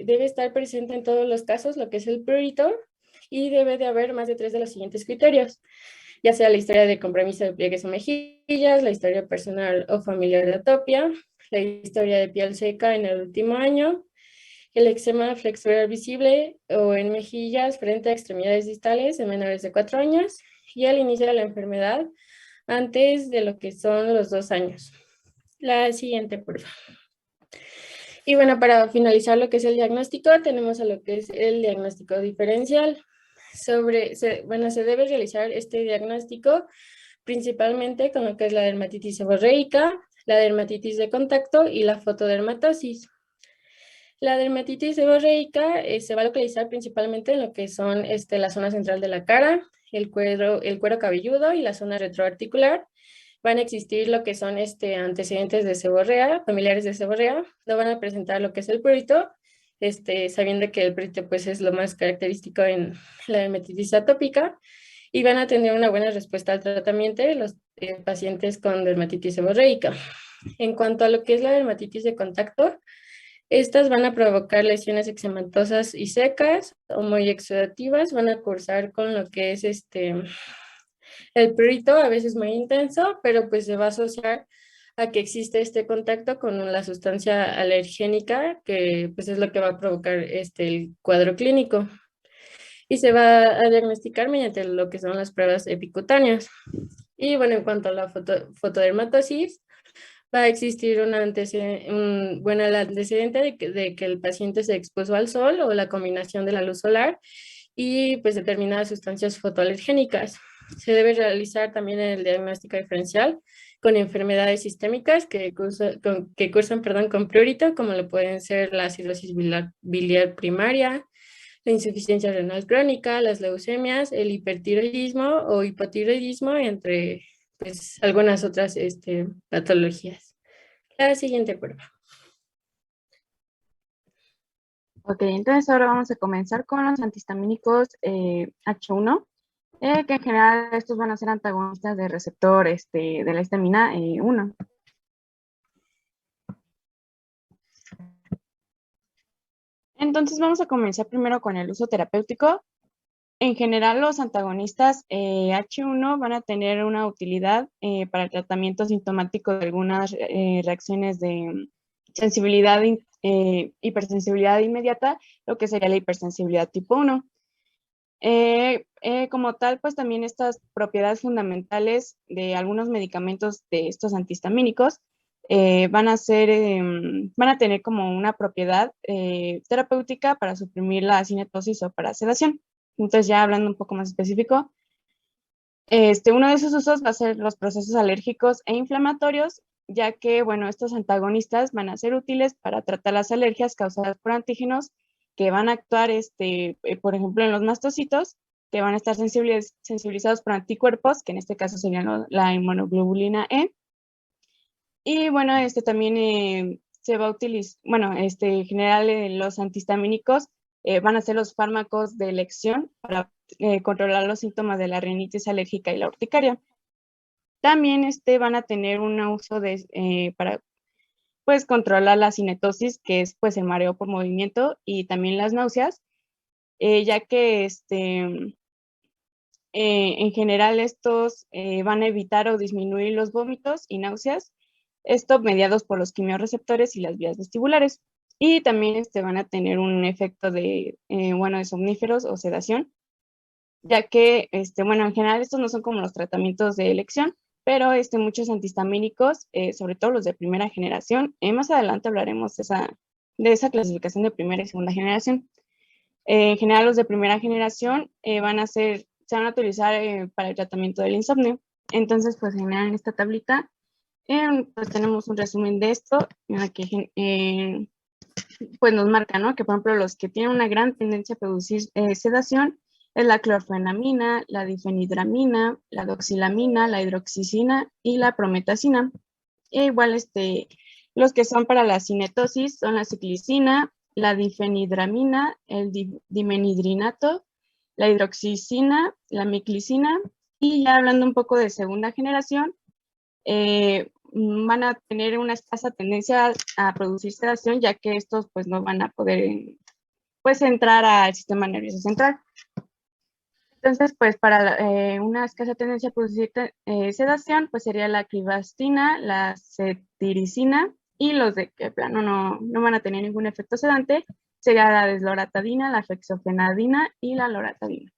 debe estar presente en todos los casos lo que es el prurito y debe de haber más de 3 de los siguientes criterios, ya sea la historia de compromiso de pliegues o mejillas, la historia personal o familiar de atopia, la historia de piel seca en el último año, el eczema flexural visible o en mejillas frente a extremidades distales en menores de 4 años y el inicio de la enfermedad antes de lo que son los 2 años. La siguiente, por favor. Y bueno, para finalizar lo que es el diagnóstico, tenemos a lo que es el diagnóstico diferencial. Bueno, se debe realizar este diagnóstico principalmente con lo que es la dermatitis seborreica, la dermatitis de contacto y la fotodermatosis. La dermatitis seborreica se va a localizar principalmente en lo que son la zona central de la cara, el cuero cabelludo y la zona retroarticular. Van a existir lo que son antecedentes de seborrea, familiares de seborrea, no van a presentar lo que es el prurito, sabiendo que el prurito pues es lo más característico en la dermatitis atópica, y van a tener una buena respuesta al tratamiento los pacientes con dermatitis seborreica. En cuanto a lo que es la dermatitis de contacto, estas van a provocar lesiones eczematosas y secas o muy exudativas, van a cursar con lo que es el prurito, a veces muy intenso, pero pues se va a asociar a que existe este contacto con la sustancia alergénica, que pues es lo que va a provocar el cuadro clínico. Y se va a diagnosticar mediante lo que son las pruebas epicutáneas. Y bueno, en cuanto a la fotodermatosis, va a existir el antecedente de que el paciente se expuso al sol o la combinación de la luz solar y pues determinadas sustancias fotoalergénicas. Se debe realizar también el diagnóstico diferencial con enfermedades sistémicas que cursan con prurito, como lo pueden ser la cirrosis biliar primaria, la insuficiencia renal crónica, las leucemias, el hipertiroidismo o hipotiroidismo, entre pues, algunas otras patologías. La siguiente prueba. Ok, entonces ahora vamos a comenzar con los antihistamínicos H1, que en general estos van a ser antagonistas del receptor de la histamina 1. Entonces vamos a comenzar primero con el uso terapéutico. En general, los antagonistas H1 van a tener una utilidad para el tratamiento sintomático de algunas reacciones de sensibilidad, hipersensibilidad inmediata, lo que sería la hipersensibilidad tipo 1. Como tal, pues también estas propiedades fundamentales de algunos medicamentos de estos antihistamínicos van a tener como una propiedad terapéutica para suprimir la cinetosis o para sedación. Entonces, ya hablando un poco más específico, uno de sus usos va a ser los procesos alérgicos e inflamatorios, ya que, bueno, estos antagonistas van a ser útiles para tratar las alergias causadas por antígenos que van a actuar, por ejemplo, en los mastocitos, que van a estar sensibilizados por anticuerpos, que en este caso serían la inmunoglobulina E. Y bueno, también se va a utilizar, bueno, en general los antihistamínicos van a ser los fármacos de elección para controlar los síntomas de la rinitis alérgica y la urticaria. También van a tener un uso para pues controlar la cinetosis, que es pues el mareo por movimiento, y también las náuseas, ya que en general estos van a evitar o disminuir los vómitos y náuseas, esto mediados por los quimiorreceptores y las vías vestibulares. Y también van a tener un efecto de somníferos o sedación, ya que, bueno, en general estos no son como los tratamientos de elección, pero muchos antihistamínicos, sobre todo los de primera generación, más adelante hablaremos de esa clasificación de primera y segunda generación. En general los de primera generación se van a utilizar para el tratamiento del insomnio. Entonces, pues en esta tablita, pues tenemos un resumen de esto, en la que pues nos marca, ¿no? Que por ejemplo los que tienen una gran tendencia a producir sedación es la clorfenamina, la difenhidramina, la doxilamina, la hidroxicina y la prometacina. E igual los que son para la cinetosis son la ciclicina, la difenhidramina, el dimenhidrinato, la hidroxicina, la miclicina. Y ya hablando un poco de segunda generación, van a tener una escasa tendencia a producir sedación, ya que estos pues no van a poder pues entrar al sistema nervioso central. Entonces, pues para una escasa tendencia a producir sedación, pues sería la cribastina, la cetiricina, y los de que plano no van a tener ningún efecto sedante, sería la desloratadina, la fexofenadina y la loratadina.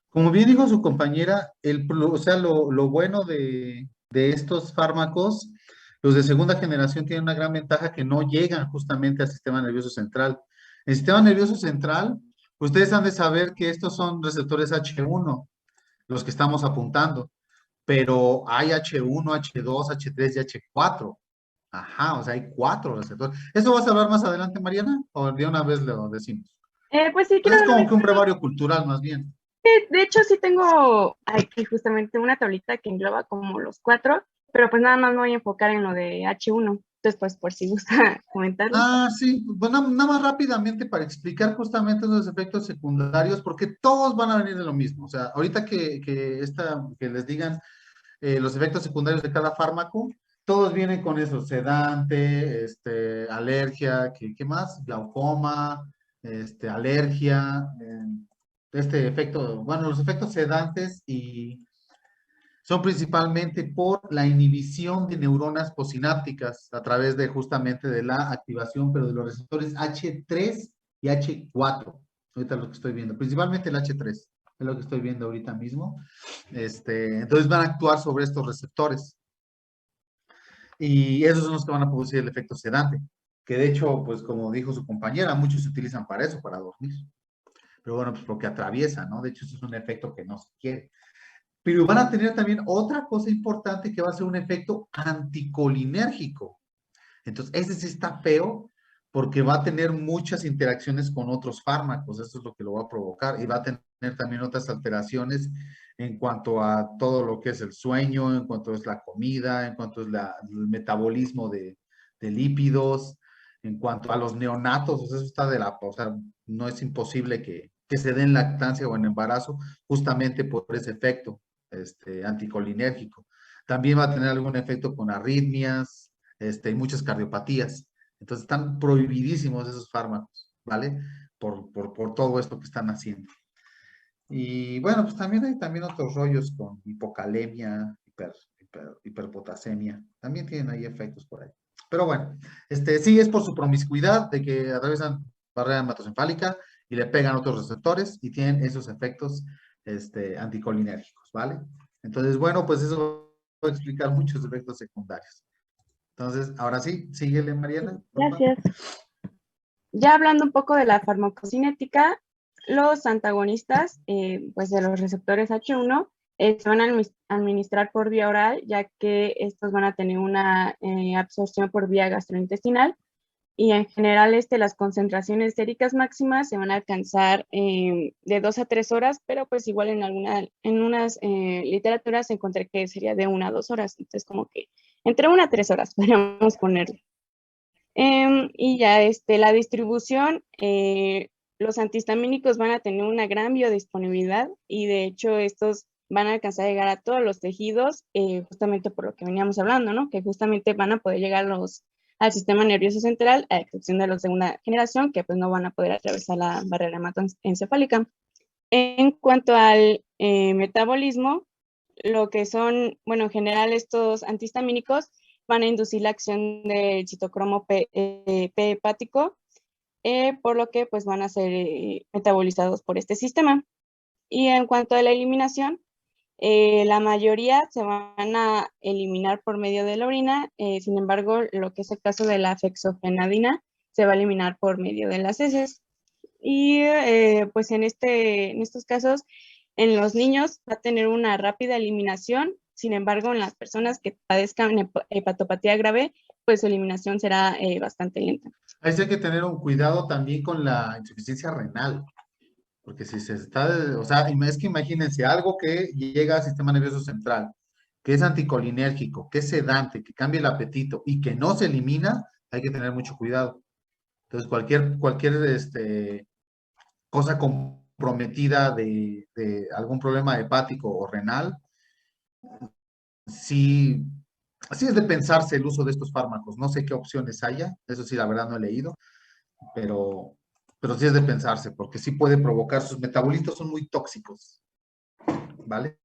Como bien dijo su compañera, o sea, lo bueno de estos fármacos, los de segunda generación tienen una gran ventaja que no llegan justamente al sistema nervioso central. El sistema nervioso central, ustedes han de saber que estos son receptores H1, los que estamos apuntando, pero hay H1, H2, H3 y H4. Ajá, o sea, hay 4 receptores. ¿Eso vas a hablar más adelante, Mariana? ¿O de una vez lo decimos? Pues sí, Pues quiero es como ver. que un brevario cultural, más bien. De hecho, sí tengo aquí justamente una tablita que engloba como los 4, pero pues nada más me voy a enfocar en lo de H1. Entonces, pues por si gusta comentarlo. Ah, sí, bueno, nada más rápidamente para explicar justamente esos efectos secundarios, porque todos van a venir de lo mismo. O sea, ahorita que les digan los efectos secundarios de cada fármaco, todos vienen con eso, sedante, alergia, ¿qué más? Glaucoma, alergia, este efecto, bueno, los efectos sedantes y son principalmente por la inhibición de neuronas posinápticas a través de justamente de la activación, pero de los receptores H3 y H4. Ahorita lo que estoy viendo, principalmente el H3, es lo que estoy viendo ahorita mismo. Entonces van a actuar sobre estos receptores. Y esos son los que van a producir el efecto sedante, que de hecho, pues como dijo su compañera, muchos se utilizan para eso, para dormir. Pero bueno, pues porque atraviesa, ¿no? De hecho, eso es un efecto que no se quiere. Pero van a tener también otra cosa importante que va a ser un efecto anticolinérgico. Entonces, ese sí está feo porque va a tener muchas interacciones con otros fármacos, eso es lo que lo va a provocar, y va a tener también otras alteraciones en cuanto a todo lo que es el sueño, en cuanto es la comida, en cuanto es el metabolismo de lípidos, en cuanto a los neonatos, o sea, eso está o sea, no es imposible que se den lactancia o en embarazo justamente por ese efecto anticolinérgico. También va a tener algún efecto con arritmias, y muchas cardiopatías. Entonces están prohibidísimos esos fármacos, ¿vale? Por todo esto que están haciendo. Y bueno, pues también hay también otros rollos con hipocalemia, hiperpotasemia. También tienen ahí efectos por ahí. Pero bueno, sí es por su promiscuidad de que atraviesan barrera hematoencefálica y le pegan otros receptores y tienen esos efectos anticolinérgicos, ¿vale? Entonces, bueno, pues eso va a explicar muchos efectos secundarios. Entonces, ahora sí, síguele, Mariana. Gracias. Ya hablando un poco de la farmacocinética, los antagonistas pues de los receptores H1 se van a administrar por vía oral, ya que estos van a tener una absorción por vía gastrointestinal, y en general las concentraciones séricas máximas se van a alcanzar de 2 a 3 horas, pero pues igual en unas literaturas encontré que sería de 1 a 2 horas, entonces como que entre 1 a 3 horas podríamos ponerle. Y ya la distribución, los antihistamínicos van a tener una gran biodisponibilidad, y de hecho estos van a alcanzar a llegar a todos los tejidos, justamente por lo que veníamos hablando, ¿no? Que justamente van a poder llegar al sistema nervioso central, a excepción de los de segunda generación, que pues no van a poder atravesar la barrera hematoencefálica. En cuanto al metabolismo, lo que son, bueno, en general estos antihistamínicos van a inducir la acción del citocromo P hepático, por lo que pues van a ser metabolizados por este sistema. Y en cuanto a la eliminación, la mayoría se van a eliminar por medio de la orina, sin embargo, lo que es el caso de la fexofenadina se va a eliminar por medio de las heces. Y pues en estos casos, en los niños va a tener una rápida eliminación, sin embargo, en las personas que padezcan hepatopatía grave, pues su eliminación será bastante lenta. Ahí sí hay que tener un cuidado también con la insuficiencia renal, porque si se está, o sea, es que imagínense, algo que llega al sistema nervioso central, que es anticolinérgico, que es sedante, que cambia el apetito y que no se elimina, hay que tener mucho cuidado. Entonces, cualquier cosa comprometida de algún problema hepático o renal, sí Así es de pensarse el uso de estos fármacos. No sé qué opciones haya, eso sí, la verdad no he leído, pero, pero sí es de pensarse, porque sí puede provocar, sus metabolitos son muy tóxicos, ¿vale?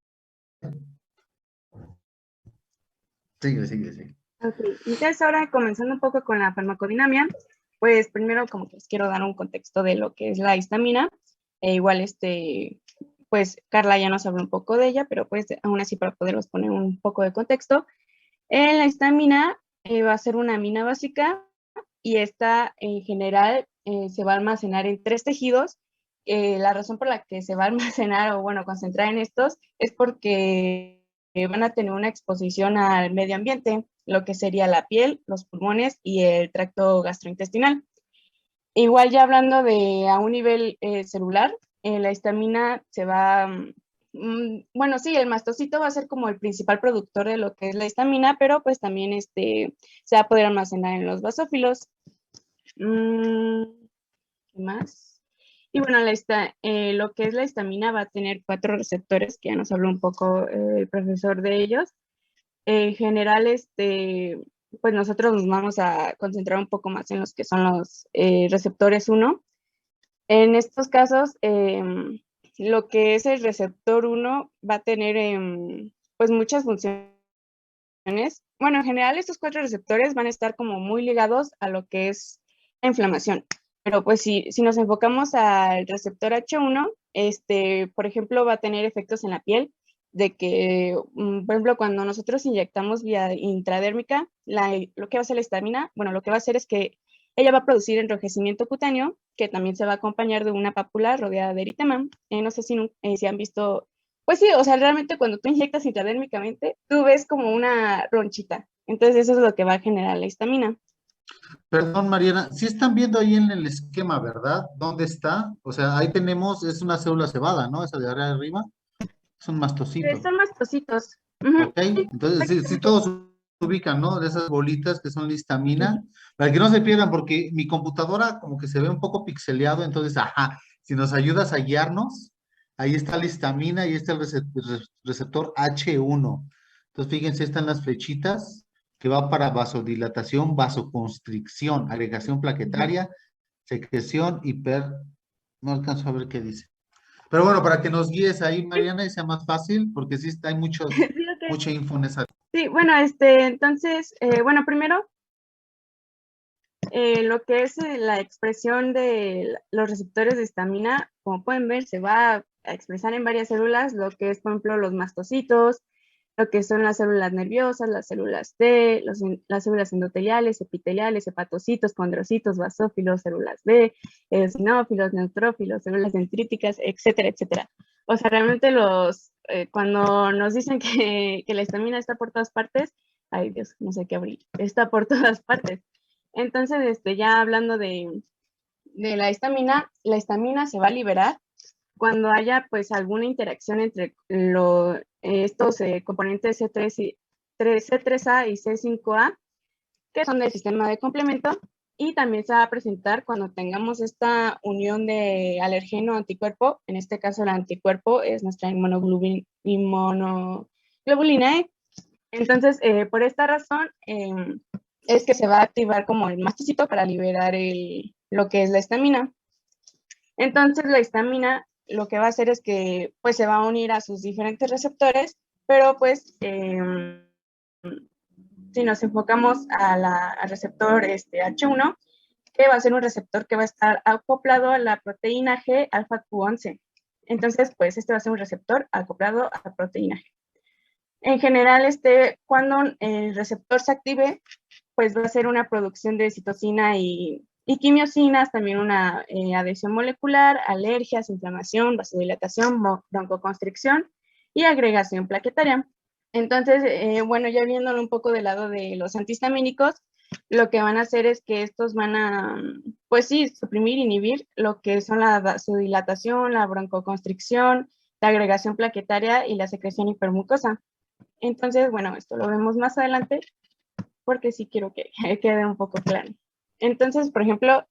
Sigue, sigue, sigue. Ok, entonces ahora comenzando un poco con la farmacodinamia, pues primero como que les quiero dar un contexto de lo que es la histamina, e igual pues Carla ya nos habló un poco de ella, pero pues aún así para poderlos poner un poco de contexto, la histamina va a ser una amina básica y esta en general se va a almacenar en tres tejidos. La razón por la que se va a almacenar o bueno, concentrar en estos es porque van a tener una exposición al medio ambiente, lo que sería la piel, los pulmones y el tracto gastrointestinal. Igual ya hablando de a un nivel celular, la histamina se va, bueno, sí, el mastocito va a ser como el principal productor de lo que es la histamina, pero pues también se va a poder almacenar en los basófilos. Mm, ¿Qué más? Y bueno, lo que es la histamina va a tener 4 receptores, que ya nos habló un poco el profesor de ellos. En general, pues nosotros nos vamos a concentrar un poco más en los que son los receptores 1. En estos casos, lo que es el receptor 1 va a tener pues muchas funciones. Bueno, en general estos 4 receptores van a estar como muy ligados a lo que es la inflamación. Pero pues si nos enfocamos al receptor H1, por ejemplo, va a tener efectos en la piel, de que, por ejemplo, cuando nosotros inyectamos vía intradérmica, lo que va a hacer la histamina, bueno, lo que va a hacer es que ella va a producir enrojecimiento cutáneo, que también se va a acompañar de una pápula rodeada de eritema. No sé si han visto, pues sí, o sea, realmente cuando tú inyectas intradérmicamente, tú ves como una ronchita. Entonces eso es lo que va a generar la histamina. Perdón, Mariana, sí están viendo ahí en el esquema, ¿verdad? ¿Dónde está? O sea, ahí tenemos, es una célula cebada, ¿no? Esa de arriba, es un mastocito. Son mastocitos. Ujú, ¿Ok? sí, Entonces, sí prácticamente. todos ubican, ¿no? De esas bolitas que son la histamina, para que no se pierdan, porque mi computadora como que se ve un poco pixeleado, entonces, ajá, si nos ayudas a guiarnos, ahí está la histamina y está el receptor H1. Entonces, fíjense, están las flechitas que va para vasodilatación, vasoconstricción, agregación plaquetaria, secreción, no alcanzo a ver qué dice. Pero bueno, para que nos guíes ahí, Mariana, y sea más fácil, porque sí hay Sí, ok. mucha info en esa. Sí, bueno, entonces, bueno, primero, lo que es la expresión de los receptores de histamina, como pueden ver, se va a expresar en varias células, lo que es, por ejemplo, los mastocitos, lo que son las células nerviosas, las células T, las células endoteliales, epiteliales, hepatocitos, condrocitos, basófilos, células B, eosinófilos, neutrófilos, células dendríticas, etcétera, etcétera. O sea, realmente cuando nos dicen que la histamina está por todas partes, ay Dios, no sé qué abrir, está por todas partes. Entonces, ya hablando de la histamina se va a liberar cuando haya pues alguna interacción entre estos componentes C3A y C5A, que son del sistema de complemento, y también se va a presentar cuando tengamos esta unión de alergeno anticuerpo. En este caso el anticuerpo es nuestra inmunoglobulina E. Entonces, por esta razón, es que se va a activar como el mastocito para liberar lo que es la histamina. Entonces, la histamina lo que va a hacer es que pues se va a unir a sus diferentes receptores, pero pues si nos enfocamos al receptor H1, que va a ser un receptor que va a estar acoplado a la proteína G alfa Q11. Entonces, pues este va a ser un receptor acoplado a la proteína G. En general, cuando el receptor se active, pues va a ser una producción de citocina y quimiosinas, también una adhesión molecular, alergias, inflamación, vasodilatación, broncoconstricción y agregación plaquetaria. Entonces, bueno, ya viéndolo un poco del lado de los antihistamínicos, lo que van a hacer es que estos van a, pues sí, suprimir, inhibir lo que son la vasodilatación, la broncoconstricción, la agregación plaquetaria y la secreción hipermucosa. Entonces, bueno, esto lo vemos más adelante porque sí quiero que quede un poco claro. Entonces, por ejemplo,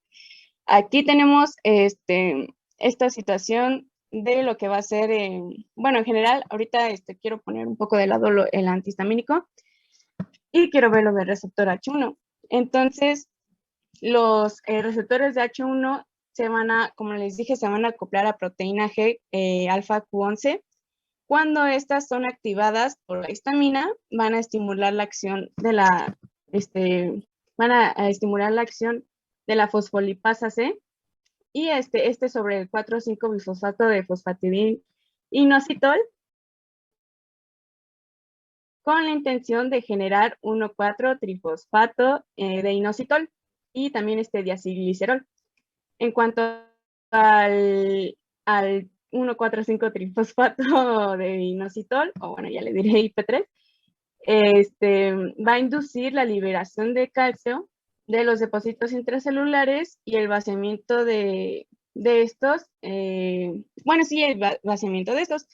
aquí tenemos esta situación de lo que va a ser, bueno, en general, ahorita quiero poner un poco de lado el antihistamínico. y quiero ver lo del receptor H1. Entonces, los receptores de H1 como les dije, se van a acoplar a proteína G alfa Q11. Cuando estas son activadas por la histamina, van a estimular la acción de la fosfolipasa C y sobre el 4,5 bifosfato de fosfatidininositol con la intención de generar 1,4-trifosfato de inositol y también diacilglicerol. En cuanto al 1,4,5-trifosfato de inositol, o bueno, ya le diré IP3, va a inducir la liberación de calcio de los depósitos intracelulares y el vaciamiento de estos, el vaciamiento de estos.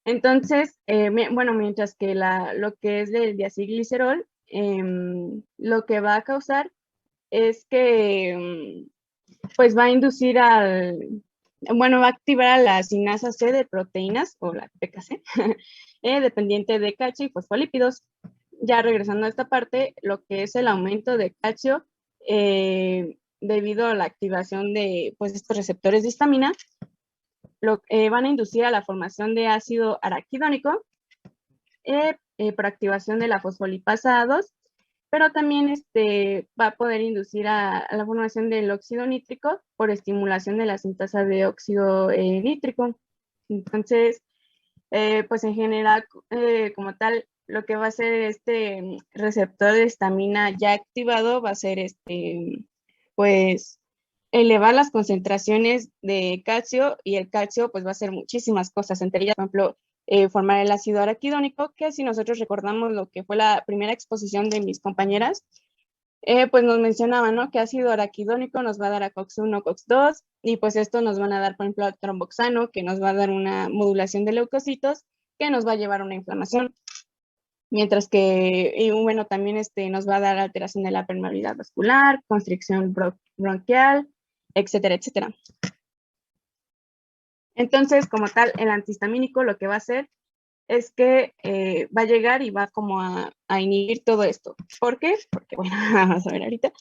Entonces, mientras que lo que es del diacilglicerol, lo que va a causar es que pues va a inducir va a activar a la sinasa C de proteínas, o la PKC, dependiente de calcio y fosfolípidos. Ya regresando a esta parte, lo que es el aumento de calcio debido a la activación de estos receptores de histamina, van a inducir a la formación de ácido araquidónico por activación de la fosfolipasa A2, pero también va a poder inducir a la formación del óxido nítrico por estimulación de la sintasa de óxido nítrico. Entonces, pues en general, como tal, lo que va a ser este receptor de histamina ya activado va a ser pues elevar las concentraciones de calcio, y el calcio pues va a hacer muchísimas cosas, entre ellas, por ejemplo, formar el ácido araquidónico, que si nosotros recordamos lo que fue la primera exposición de mis compañeras, pues nos mencionaban, ¿no? Que ácido araquidónico nos va a dar a COX-1, COX-2, y pues esto nos van a dar, por ejemplo, a tromboxano, que nos va a dar una modulación de leucocitos, que nos va a llevar a una inflamación. Mientras que, también nos va a dar alteración de la permeabilidad vascular, constricción bronquial, etcétera, etcétera. Entonces, como tal, el antihistamínico lo que va a hacer es que va a llegar y va como a inhibir todo esto. ¿Por qué? Porque, bueno, vamos a ver ahorita.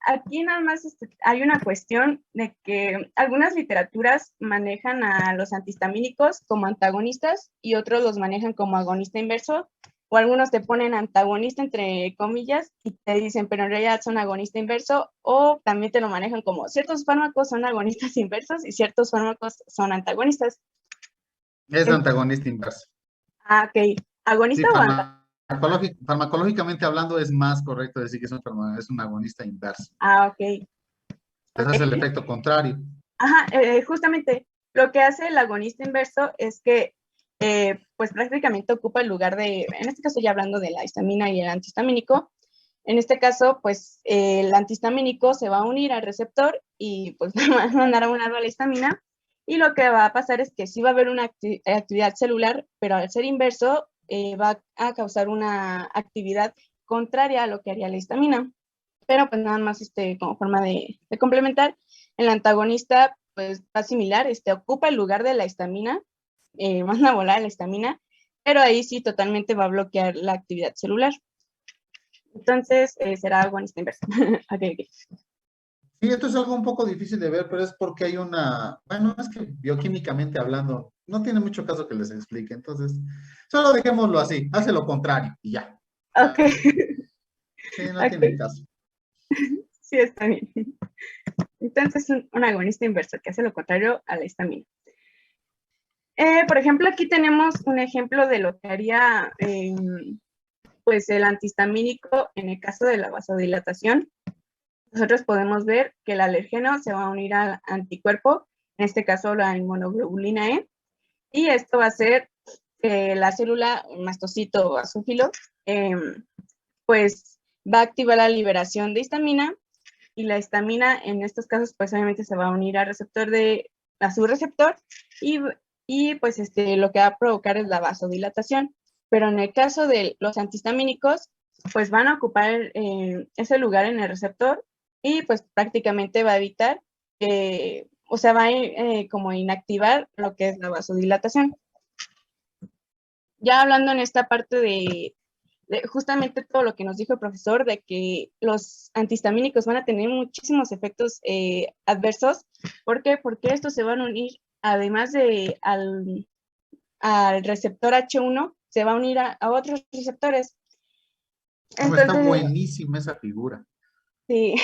Aquí nada más hay una cuestión de que algunas literaturas manejan a los antihistamínicos como antagonistas y otros los manejan como agonista inverso, o algunos te ponen antagonista entre comillas y te dicen, pero en realidad son agonista inverso, o también te lo manejan como ciertos fármacos son agonistas inversos y ciertos fármacos son antagonistas. Es antagonista inverso. Ah, ok. ¿Agonista Sí, o antagonista? farmacológicamente hablando es más correcto decir que es un agonista inverso. Ah, ok. Entonces hace el efecto contrario. Ajá, justamente lo que hace el agonista inverso es que pues prácticamente ocupa el lugar en este caso ya hablando de la histamina y el antihistamínico, en este caso pues el antihistamínico se va a unir al receptor y pues va a mandar a un lado a la histamina, y lo que va a pasar es que sí va a haber una actividad celular, pero al ser inverso va a causar una actividad contraria a lo que haría la histamina. Pero pues nada más como forma de complementar, el antagonista pues va similar, ocupa el lugar de la histamina, manda a volar la histamina, pero ahí sí totalmente va a bloquear la actividad celular. Entonces será agonista inverso. Okay. Sí, esto es algo un poco difícil de ver, pero es porque hay bueno, es que bioquímicamente hablando, no tiene mucho caso que les explique, entonces, solo dejémoslo así, hace lo contrario y ya. Ok. Sí, no tiene caso. Sí, está bien. Entonces, un agonista inverso que hace lo contrario a la histamina. Por ejemplo, aquí tenemos un ejemplo de lo que haría pues el antihistamínico en el caso de la vasodilatación. Nosotros podemos ver que el alergeno se va a unir al anticuerpo, en este caso la inmunoglobulina E, y esto va a hacer que la célula mastocito basófilo pues va a activar la liberación de histamina, y la histamina en estos casos pues obviamente se va a unir a su receptor y pues lo que va a provocar es la vasodilatación. Pero en el caso de los antihistamínicos, pues van a ocupar ese lugar en el receptor y pues prácticamente va a evitar, va a como inactivar lo que es la vasodilatación. Ya hablando en esta parte de justamente todo lo que nos dijo el profesor de que los antihistamínicos van a tener muchísimos efectos adversos. ¿Por qué? Porque estos se van a unir, además de al receptor H1, se va a unir a otros receptores. Está buenísima esa figura. Sí,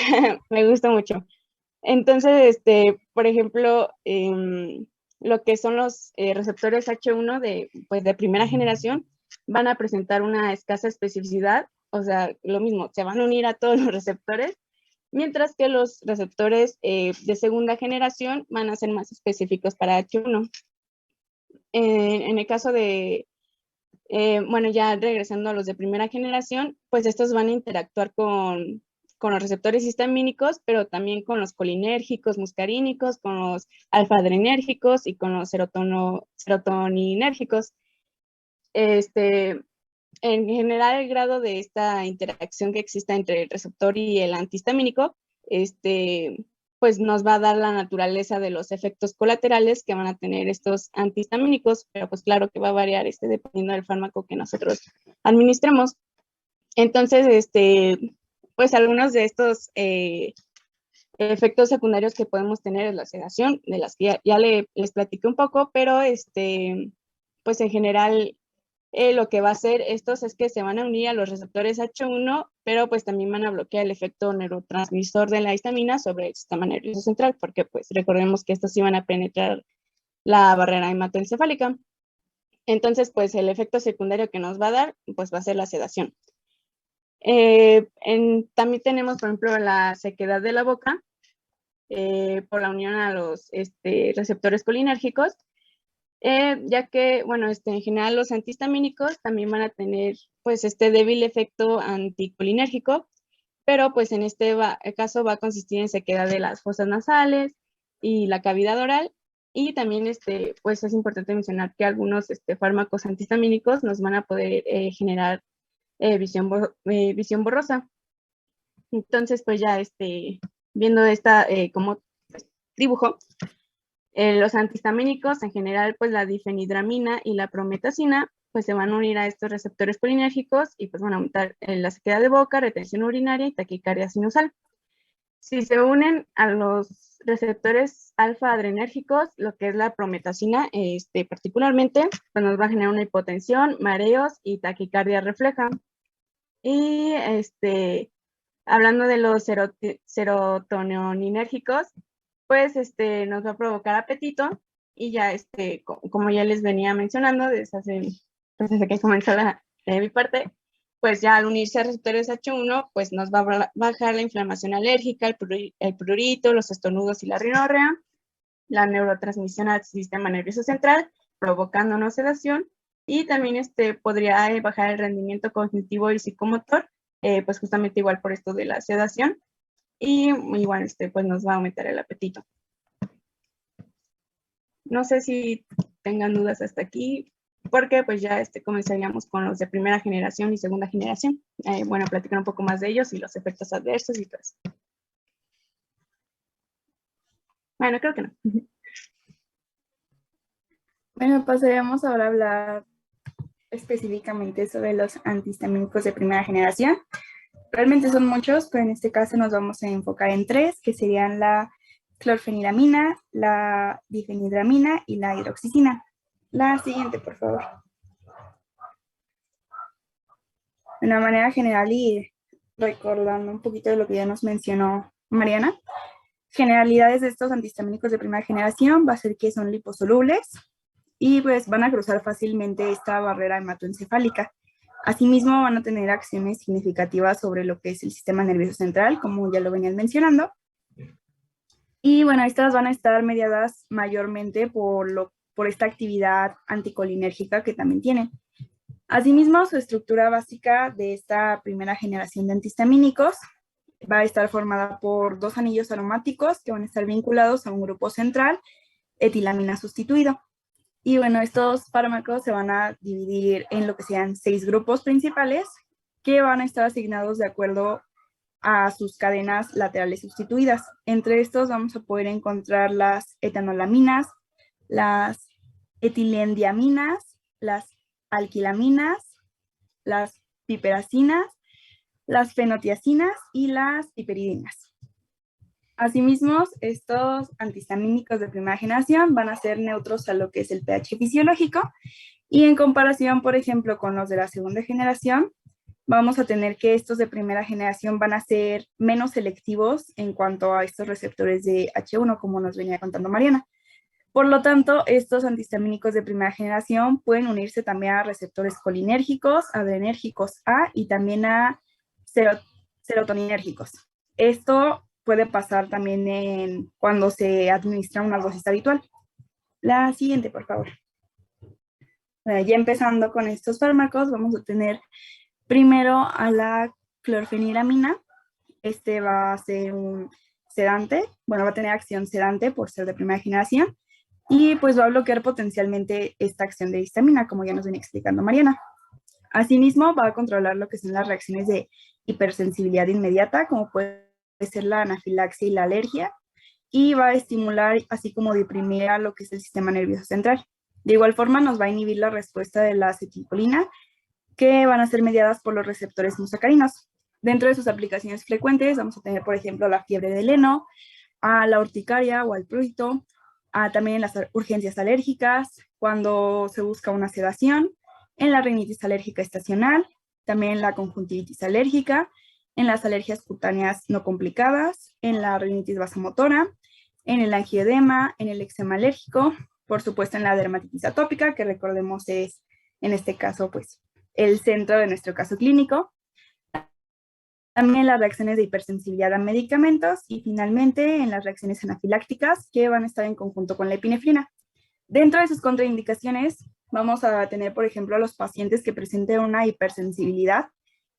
me gusta mucho. Entonces, por ejemplo, lo que son los receptores H1 de primera generación van a presentar una escasa especificidad, o sea, lo mismo, se van a unir a todos los receptores, mientras que los receptores de segunda generación van a ser más específicos para H1. En el caso de, bueno, ya regresando a los de primera generación, pues estos van a interactuar con los receptores histamínicos, pero también con los colinérgicos, muscarínicos, con los alfa-adrenérgicos y con los serotoninérgicos. En general, el grado de esta interacción que exista entre el receptor y el antihistamínico, pues nos va a dar la naturaleza de los efectos colaterales que van a tener estos antihistamínicos, pero pues claro que va a variar dependiendo del fármaco que nosotros administremos. Entonces, pues algunos de estos efectos secundarios que podemos tener es la sedación, de las que ya les platiqué un poco, pero pues en general lo que va a hacer estos es que se van a unir a los receptores H1, pero pues también van a bloquear el efecto neurotransmisor de la histamina sobre el sistema nervioso central, porque pues recordemos que estos sí van a penetrar la barrera hematoencefálica. Entonces, pues el efecto secundario que nos va a dar, pues va a ser la sedación. También tenemos, por ejemplo, la sequedad de la boca por la unión a los receptores colinérgicos, ya que, bueno, en general los antihistamínicos también van a tener, pues, débil efecto anticolinérgico, pero pues en caso va a consistir en sequedad de las fosas nasales y la cavidad oral, y también, pues es importante mencionar que algunos fármacos antihistamínicos nos van a poder generar visión borrosa. Entonces, pues ya viendo como dibujo, los antihistamínicos en general, pues la difenhidramina y la prometacina, pues se van a unir a estos receptores colinérgicos y pues van a aumentar la sequedad de boca, retención urinaria y taquicardia sinusal. Si se unen a los receptores alfa-adrenérgicos, lo que es la prometacina, particularmente, pues nos va a generar una hipotensión, mareos y taquicardia refleja. Y hablando de los serotoninérgicos, pues nos va a provocar apetito y ya como ya les venía mencionando desde que comenzó mi parte, pues ya al unirse a receptores H1, pues nos va a bajar la inflamación alérgica, el prurito, los estornudos y la rinorrea, la neurotransmisión al sistema nervioso central, provocando una sedación, y también podría bajar el rendimiento cognitivo y psicomotor, pues justamente igual por esto de la sedación, y igual pues nos va a aumentar el apetito. No sé si tengan dudas hasta aquí, porque pues ya comenzaríamos con los de primera generación y segunda generación. Bueno, platicar un poco más de ellos y los efectos adversos y todo eso. Bueno, creo que no. Bueno, pasaríamos ahora a hablar específicamente sobre los antihistamínicos de primera generación. Realmente son muchos, pero en este caso nos vamos a enfocar en 3, que serían la clorfeniramina, la difenhidramina y la hidroxicina. La siguiente, por favor. De una manera general y recordando un poquito de lo que ya nos mencionó Mariana, generalidades de estos antihistamínicos de primera generación va a ser que son liposolubles y pues van a cruzar fácilmente esta barrera hematoencefálica. Asimismo, van a tener acciones significativas sobre lo que es el sistema nervioso central, como ya lo venían mencionando. Y bueno, estas van a estar mediadas mayormente por esta actividad anticolinérgica que también tienen. Asimismo, su estructura básica de esta primera generación de antihistamínicos va a estar formada por 2 anillos aromáticos que van a estar vinculados a un grupo central, etilamina sustituido. Y bueno, estos fármacos se van a dividir en lo que sean 6 grupos principales que van a estar asignados de acuerdo a sus cadenas laterales sustituidas. Entre estos vamos a poder encontrar las etanolaminas, las etilendiaminas, las alquilaminas, las piperacinas, las fenotiacinas y las piperidinas. Asimismo, estos antihistamínicos de primera generación van a ser neutros a lo que es el pH fisiológico, y en comparación, por ejemplo, con los de la segunda generación, vamos a tener que estos de primera generación van a ser menos selectivos en cuanto a estos receptores de H1, como nos venía contando Mariana. Por lo tanto, estos antihistamínicos de primera generación pueden unirse también a receptores colinérgicos, adrenérgicos A y también a serotoninérgicos. Esto puede pasar también cuando se administra una dosis habitual. La siguiente, por favor. Ya empezando con estos fármacos, vamos a tener primero a la clorfeniramina. Este va a ser un sedante, bueno, va a tener acción sedante por ser de primera generación, y pues va a bloquear potencialmente esta acción de histamina, como ya nos viene explicando Mariana. Asimismo, va a controlar lo que son las reacciones de hipersensibilidad inmediata, como puede ser la anafilaxia y la alergia, y va a estimular, así como deprimir a lo que es el sistema nervioso central. De igual forma, nos va a inhibir la respuesta de la acetilcolina, que van a ser mediadas por los receptores muscarinos. Dentro de sus aplicaciones frecuentes vamos a tener, por ejemplo, la fiebre del heno, a la urticaria o al prurito, también en las urgencias alérgicas, cuando se busca una sedación, en la rinitis alérgica estacional, también en la conjuntivitis alérgica, en las alergias cutáneas no complicadas, en la rinitis vasomotora, en el angioedema, en el eczema alérgico, por supuesto en la dermatitis atópica, que recordemos es, en este caso, pues, el centro de nuestro caso clínico. También las reacciones de hipersensibilidad a medicamentos y finalmente en las reacciones anafilácticas, que van a estar en conjunto con la epinefrina. Dentro de sus contraindicaciones vamos a tener, por ejemplo, a los pacientes que presenten una hipersensibilidad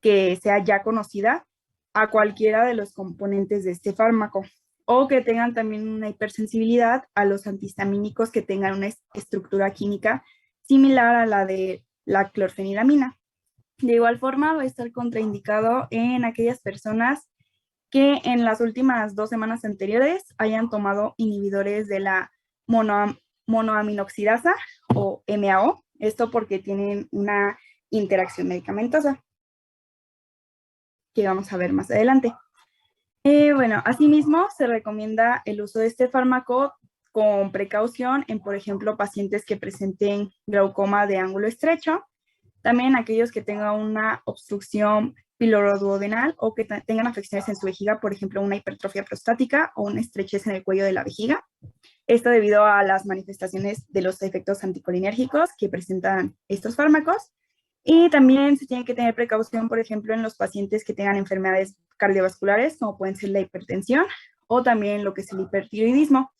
que sea ya conocida a cualquiera de los componentes de este fármaco, o que tengan también una hipersensibilidad a los antihistamínicos que tengan una estructura química similar a la de la clorfeniramina. De igual forma, va a estar contraindicado en aquellas personas que en las últimas 2 semanas anteriores hayan tomado inhibidores de la monoaminoxidasa o MAO, esto porque tienen una interacción medicamentosa, que vamos a ver más adelante. Bueno, asimismo, se recomienda el uso de este fármaco con precaución en, por ejemplo, pacientes que presenten glaucoma de ángulo estrecho, también aquellos que tengan una obstrucción piloroduodenal o que tengan afecciones en su vejiga, por ejemplo, una hipertrofia prostática o una estrechez en el cuello de la vejiga. Esto debido a las manifestaciones de los efectos anticolinérgicos que presentan estos fármacos. Y también se tiene que tener precaución, por ejemplo, en los pacientes que tengan enfermedades cardiovasculares, como pueden ser la hipertensión o también lo que es el hipertiroidismo.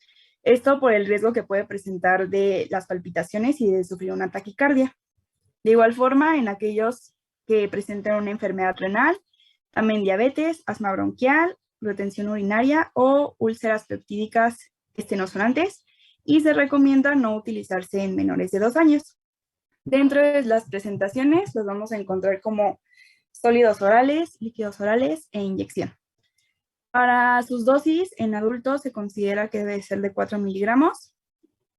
Esto por el riesgo que puede presentar de las palpitaciones y de sufrir una taquicardia. De igual forma, en aquellos que presenten una enfermedad renal, también diabetes, asma bronquial, retención urinaria o úlceras peptídicas estenozoonantes, y se recomienda no utilizarse en menores de 2 años. Dentro de las presentaciones los vamos a encontrar como sólidos orales, líquidos orales e inyección. Para sus dosis en adultos se considera que debe ser de 4 miligramos,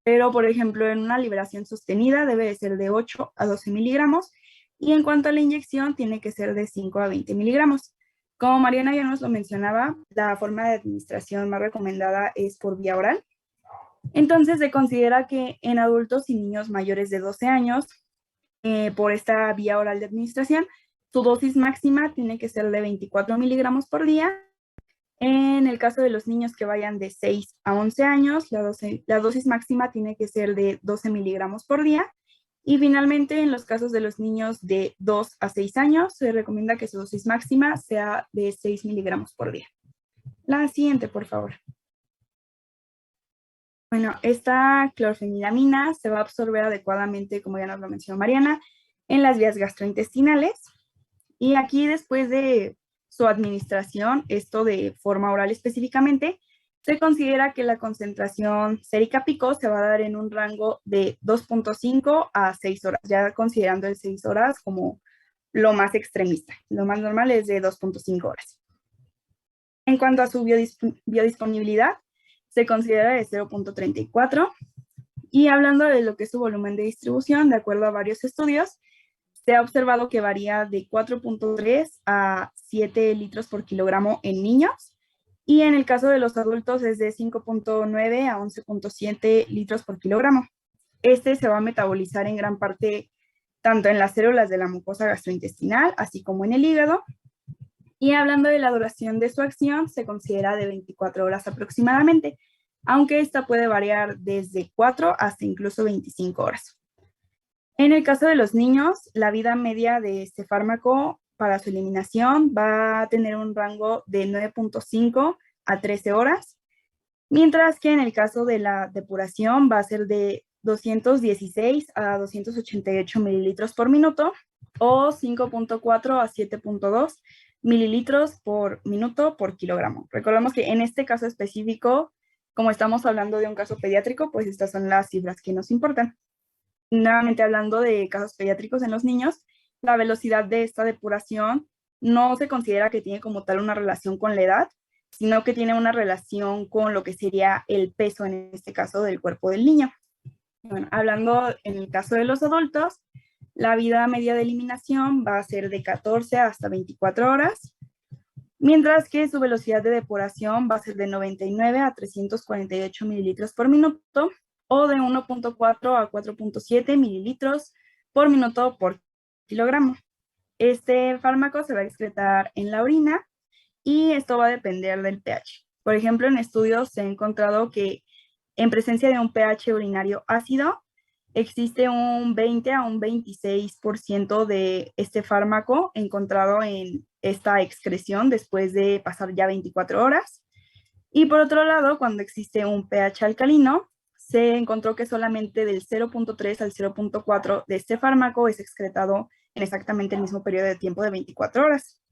pero por ejemplo en una liberación sostenida debe de ser de 8 a 12 miligramos, y en cuanto a la inyección tiene que ser de 5 a 20 miligramos. Como Mariana ya nos lo mencionaba, la forma de administración más recomendada es por vía oral. Entonces se considera que en adultos y niños mayores de 12 años, por esta vía oral de administración, su dosis máxima tiene que ser de 24 miligramos por día. En el caso de los niños que vayan de 6 a 11 años, la dosis máxima tiene que ser de 12 miligramos por día. Y finalmente, en los casos de los niños de 2 a 6 años, se recomienda que su dosis máxima sea de 6 miligramos por día. La siguiente, por favor. Bueno, esta clorfeniramina se va a absorber adecuadamente, como ya nos lo mencionó Mariana, en las vías gastrointestinales. Y aquí, después de su administración, esto de forma oral específicamente, se considera que la concentración sérica pico se va a dar en un rango de 2.5 a 6 horas, ya considerando el 6 horas como lo más extremista. Lo más normal es de 2.5 horas. En cuanto a su biodisponibilidad, se considera de 0.34, y hablando de lo que es su volumen de distribución, de acuerdo a varios estudios, Se ha observado que varía de 4.3 a 7 litros por kilogramo en niños, y en el caso de los adultos es de 5.9 a 11.7 litros por kilogramo. Este se va a metabolizar en gran parte tanto en las células de la mucosa gastrointestinal, así como en el hígado. Y hablando de la duración de su acción, se considera de 24 horas aproximadamente, aunque esta puede variar desde 4 hasta incluso 25 horas. En el caso de los niños, la vida media de este fármaco para su eliminación va a tener un rango de 9.5 a 13 horas, mientras que en el caso de la depuración va a ser de 216 a 288 mililitros por minuto o 5.4 a 7.2 mililitros por minuto por kilogramo. Recordemos que en este caso específico, como estamos hablando de un caso pediátrico, pues estas son las cifras que nos importan. Nuevamente hablando de casos pediátricos en los niños, la velocidad de esta depuración no se considera que tiene como tal una relación con la edad, sino que tiene una relación con lo que sería el peso, en este caso, del cuerpo del niño. Bueno, hablando en el caso de los adultos, la vida media de eliminación va a ser de 14 hasta 24 horas, mientras que su velocidad de depuración va a ser de 99 a 348 mililitros por minuto, o de 1.4 a 4.7 mililitros por minuto por kilogramo. Este fármaco se va a excretar en la orina y esto va a depender del pH. Por ejemplo, en estudios se ha encontrado que en presencia de un pH urinario ácido, existe un 20 a un 26% de este fármaco encontrado en esta excreción después de pasar ya 24 horas. Y por otro lado, cuando existe un pH alcalino, se encontró que solamente del 0.3 al 0.4 de este fármaco es excretado en exactamente el mismo periodo de tiempo de 24 horas.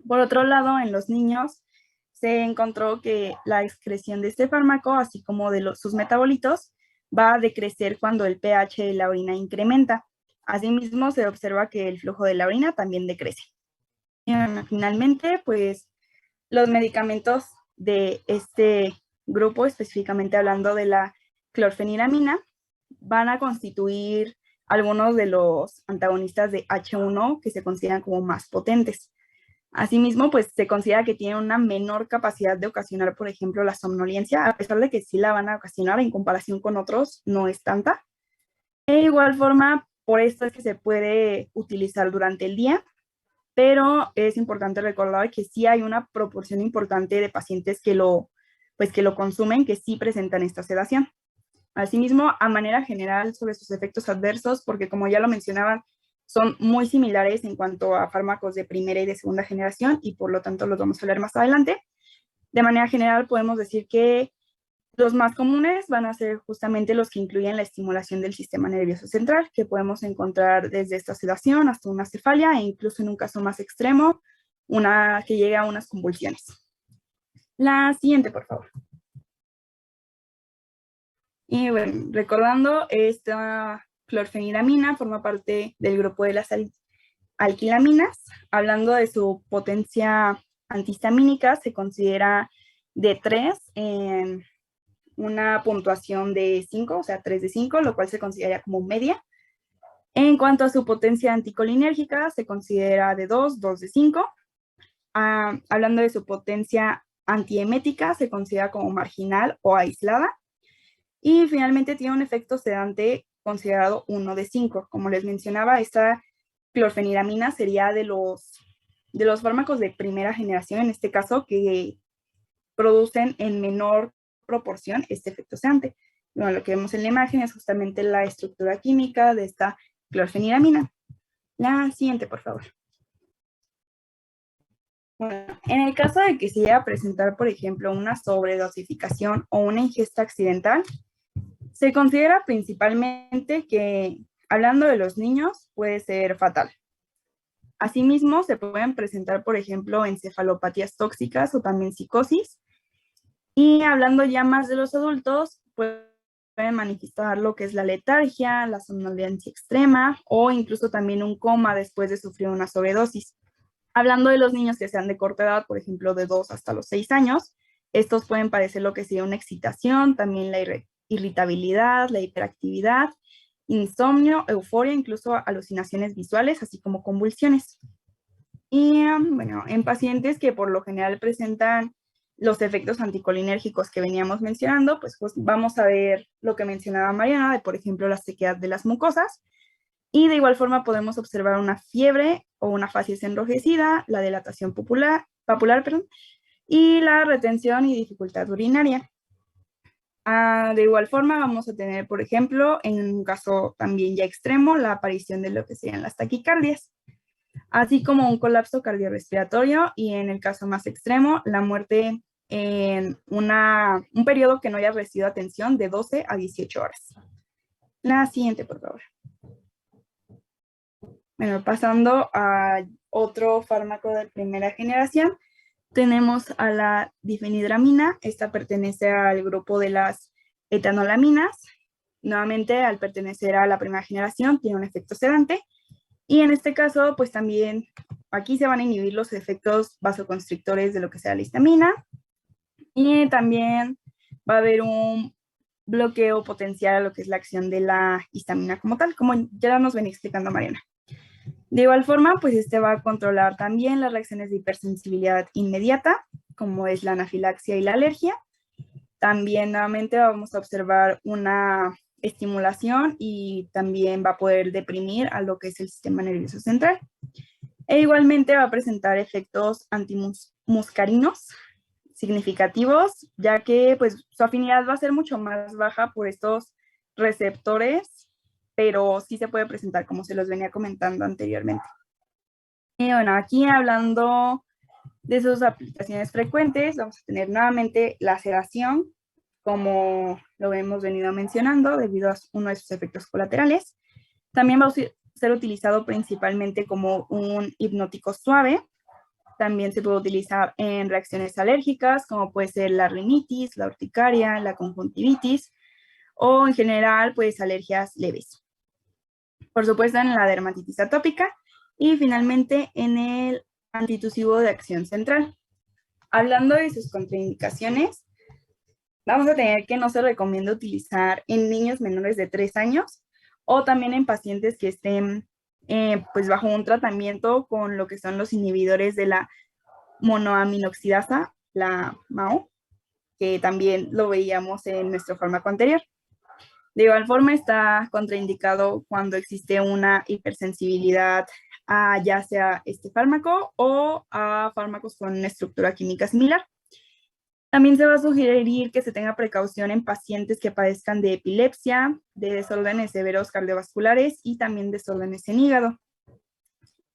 Por otro lado, en los niños se encontró que la excreción de este fármaco, así como de sus metabolitos, va a decrecer cuando el pH de la orina incrementa. Asimismo, se observa que el flujo de la orina también decrece. Y finalmente, pues los medicamentos de este grupo, específicamente hablando de la clorfeniramina, van a constituir algunos de los antagonistas de H1 que se consideran como más potentes. Asimismo, pues se considera que tienen una menor capacidad de ocasionar, por ejemplo, la somnolencia, a pesar de que sí la van a ocasionar en comparación con otros, no es tanta. De igual forma, por esto es que se puede utilizar durante el día, pero es importante recordar que sí hay una proporción importante de pacientes que lo consumen, que sí presentan esta sedación. Asimismo, a manera general sobre sus efectos adversos, porque como ya lo mencionaban, son muy similares en cuanto a fármacos de primera y de segunda generación y por lo tanto los vamos a ver más adelante. De manera general podemos decir que los más comunes van a ser justamente los que incluyen la estimulación del sistema nervioso central, que podemos encontrar desde esta sedación hasta una cefalia e incluso en un caso más extremo, una que llega a unas convulsiones. La siguiente, por favor. Y bueno, recordando, esta clorfeniramina forma parte del grupo de las alquilaminas. Hablando de su potencia antihistamínica, se considera de 3 en una puntuación de 5, o sea, 3 de 5, lo cual se considera como media. En cuanto a su potencia anticolinérgica, se considera de 2, 2 de 5. Hablando de su potencia antiemética, se considera como marginal o aislada. Y finalmente tiene un efecto sedante considerado 1 de 5. Como les mencionaba, esta clorfeniramina sería de los fármacos de primera generación, en este caso, que producen en menor proporción este efecto sedante. Bueno, lo que vemos en la imagen es justamente la estructura química de esta clorfeniramina. La siguiente, por favor. Bueno, en el caso de que se llegue a presentar, por ejemplo, una sobredosificación o una ingesta accidental, se considera principalmente que, hablando de los niños, puede ser fatal. Asimismo, se pueden presentar, por ejemplo, encefalopatías tóxicas o también psicosis. Y hablando ya más de los adultos, pueden manifestar lo que es la letargia, la somnolencia extrema o incluso también un coma después de sufrir una sobredosis. Hablando de los niños que sean de corta edad, por ejemplo, de 2 hasta los 6 años, estos pueden padecer lo que sería una excitación, también la irritabilidad, la hiperactividad insomnio, euforia, incluso alucinaciones visuales, así como convulsiones. Y bueno, en pacientes que por lo general presentan los efectos anticolinérgicos que veníamos mencionando, pues vamos a ver lo que mencionaba Mariana, de por ejemplo la sequedad de las mucosas, y de igual forma podemos observar una fiebre o una facies enrojecida, la dilatación papular, y la retención y dificultad urinaria. De igual forma vamos a tener, por ejemplo, en un caso también ya extremo, la aparición de lo que serían las taquicardias, así como un colapso cardiorrespiratorio y en el caso más extremo, la muerte en un periodo que no haya recibido atención de 12 a 18 horas. La siguiente, por favor. Bueno, pasando a otro fármaco de primera generación, tenemos a la difenhidramina. Esta pertenece al grupo de las etanolaminas. Nuevamente, al pertenecer a la primera generación, tiene un efecto sedante. Y en este caso, pues también aquí se van a inhibir los efectos vasoconstrictores de lo que sea la histamina. Y también va a haber un bloqueo potencial a lo que es la acción de la histamina como tal, como ya nos venía explicando Mariana. De igual forma, pues este va a controlar también las reacciones de hipersensibilidad inmediata, como es la anafilaxia y la alergia. También nuevamente vamos a observar una estimulación y también va a poder deprimir a lo que es el sistema nervioso central. E igualmente va a presentar efectos antimuscarinos significativos, ya que pues su afinidad va a ser mucho más baja por estos receptores, pero sí se puede presentar como se los venía comentando anteriormente. Y bueno, aquí hablando de sus aplicaciones frecuentes, vamos a tener nuevamente la sedación, como lo hemos venido mencionando, debido a uno de sus efectos colaterales. También va a ser utilizado principalmente como un hipnótico suave. También se puede utilizar en reacciones alérgicas, como puede ser la rinitis, la urticaria, la conjuntivitis, o en general, pues alergias leves. Por supuesto, en la dermatitis atópica y finalmente en el antitusivo de acción central. Hablando de sus contraindicaciones, vamos a tener que no se recomienda utilizar en niños menores de 3 años o también en pacientes que estén pues bajo un tratamiento con lo que son los inhibidores de la monoaminoxidasa, la MAO, que también lo veíamos en nuestro fármaco anterior. De igual forma está contraindicado cuando existe una hipersensibilidad a ya sea este fármaco o a fármacos con una estructura química similar. También se va a sugerir que se tenga precaución en pacientes que padezcan de epilepsia, de desórdenes severos cardiovasculares y también desórdenes en hígado.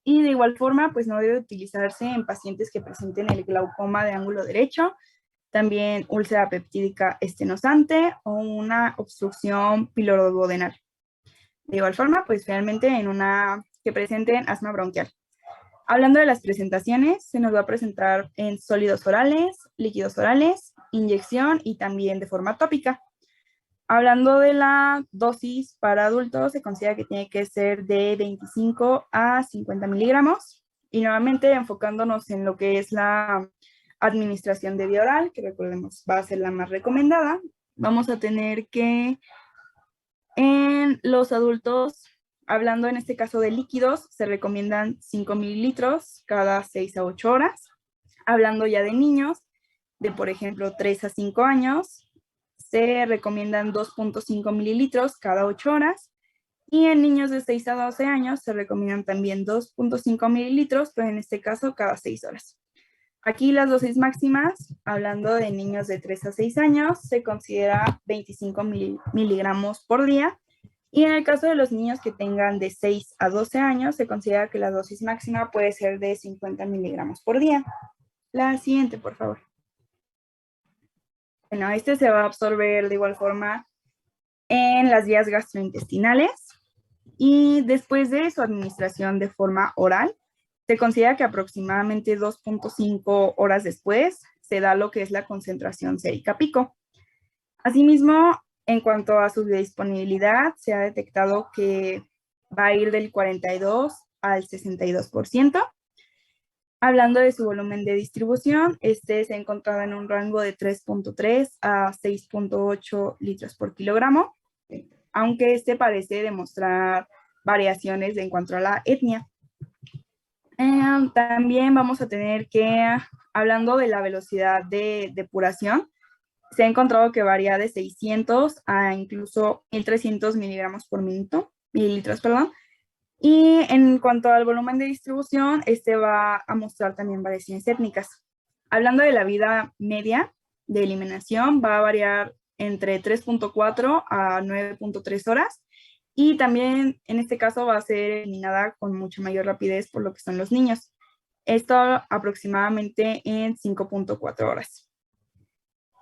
Y de igual forma, pues no debe utilizarse en pacientes que presenten el glaucoma de ángulo derecho, también úlcera peptídica estenosante o una obstrucción piloroduodenal. De igual forma, pues finalmente en una que presenten asma bronquial. Hablando de las presentaciones, se nos va a presentar en sólidos orales, líquidos orales, inyección y también de forma tópica. Hablando de la dosis para adultos, se considera que tiene que ser de 25 a 50 miligramos. Y nuevamente enfocándonos en lo que es la administración de vía oral, que recordemos va a ser la más recomendada, vamos a tener que en los adultos, hablando en este caso de líquidos, se recomiendan 5 mililitros cada 6 a 8 horas. Hablando ya de niños, de por ejemplo 3 a 5 años, se recomiendan 2.5 mililitros cada 8 horas. Y en niños de 6 a 12 años se recomiendan también 2.5 mililitros, pero en este caso cada 6 horas. Aquí las dosis máximas, hablando de niños de 3 a 6 años, se considera 25 miligramos por día. Y en el caso de los niños que tengan de 6 a 12 años, se considera que la dosis máxima puede ser de 50 miligramos por día. La siguiente, por favor. Bueno, este se va a absorber de igual forma en las vías gastrointestinales. Y después de su administración de forma oral, se considera que aproximadamente 2.5 horas después se da lo que es la concentración sérica pico. Asimismo, en cuanto a su disponibilidad, se ha detectado que va a ir del 42 al 62%. Hablando de su volumen de distribución, este se ha encontrado en un rango de 3.3 a 6.8 litros por kilogramo. aunque este parece demostrar variaciones en cuanto a la etnia. También vamos a tener que, hablando de la velocidad de depuración, se ha encontrado que varía de 600 a incluso 1300 mililitros, perdón. Y en cuanto al volumen de distribución, este va a mostrar también variaciones étnicas. Hablando de la vida media de eliminación, va a variar entre 3.4 a 9.3 horas. Y también en este caso va a ser eliminada con mucha mayor rapidez por lo que son los niños. Esto aproximadamente en 5.4 horas.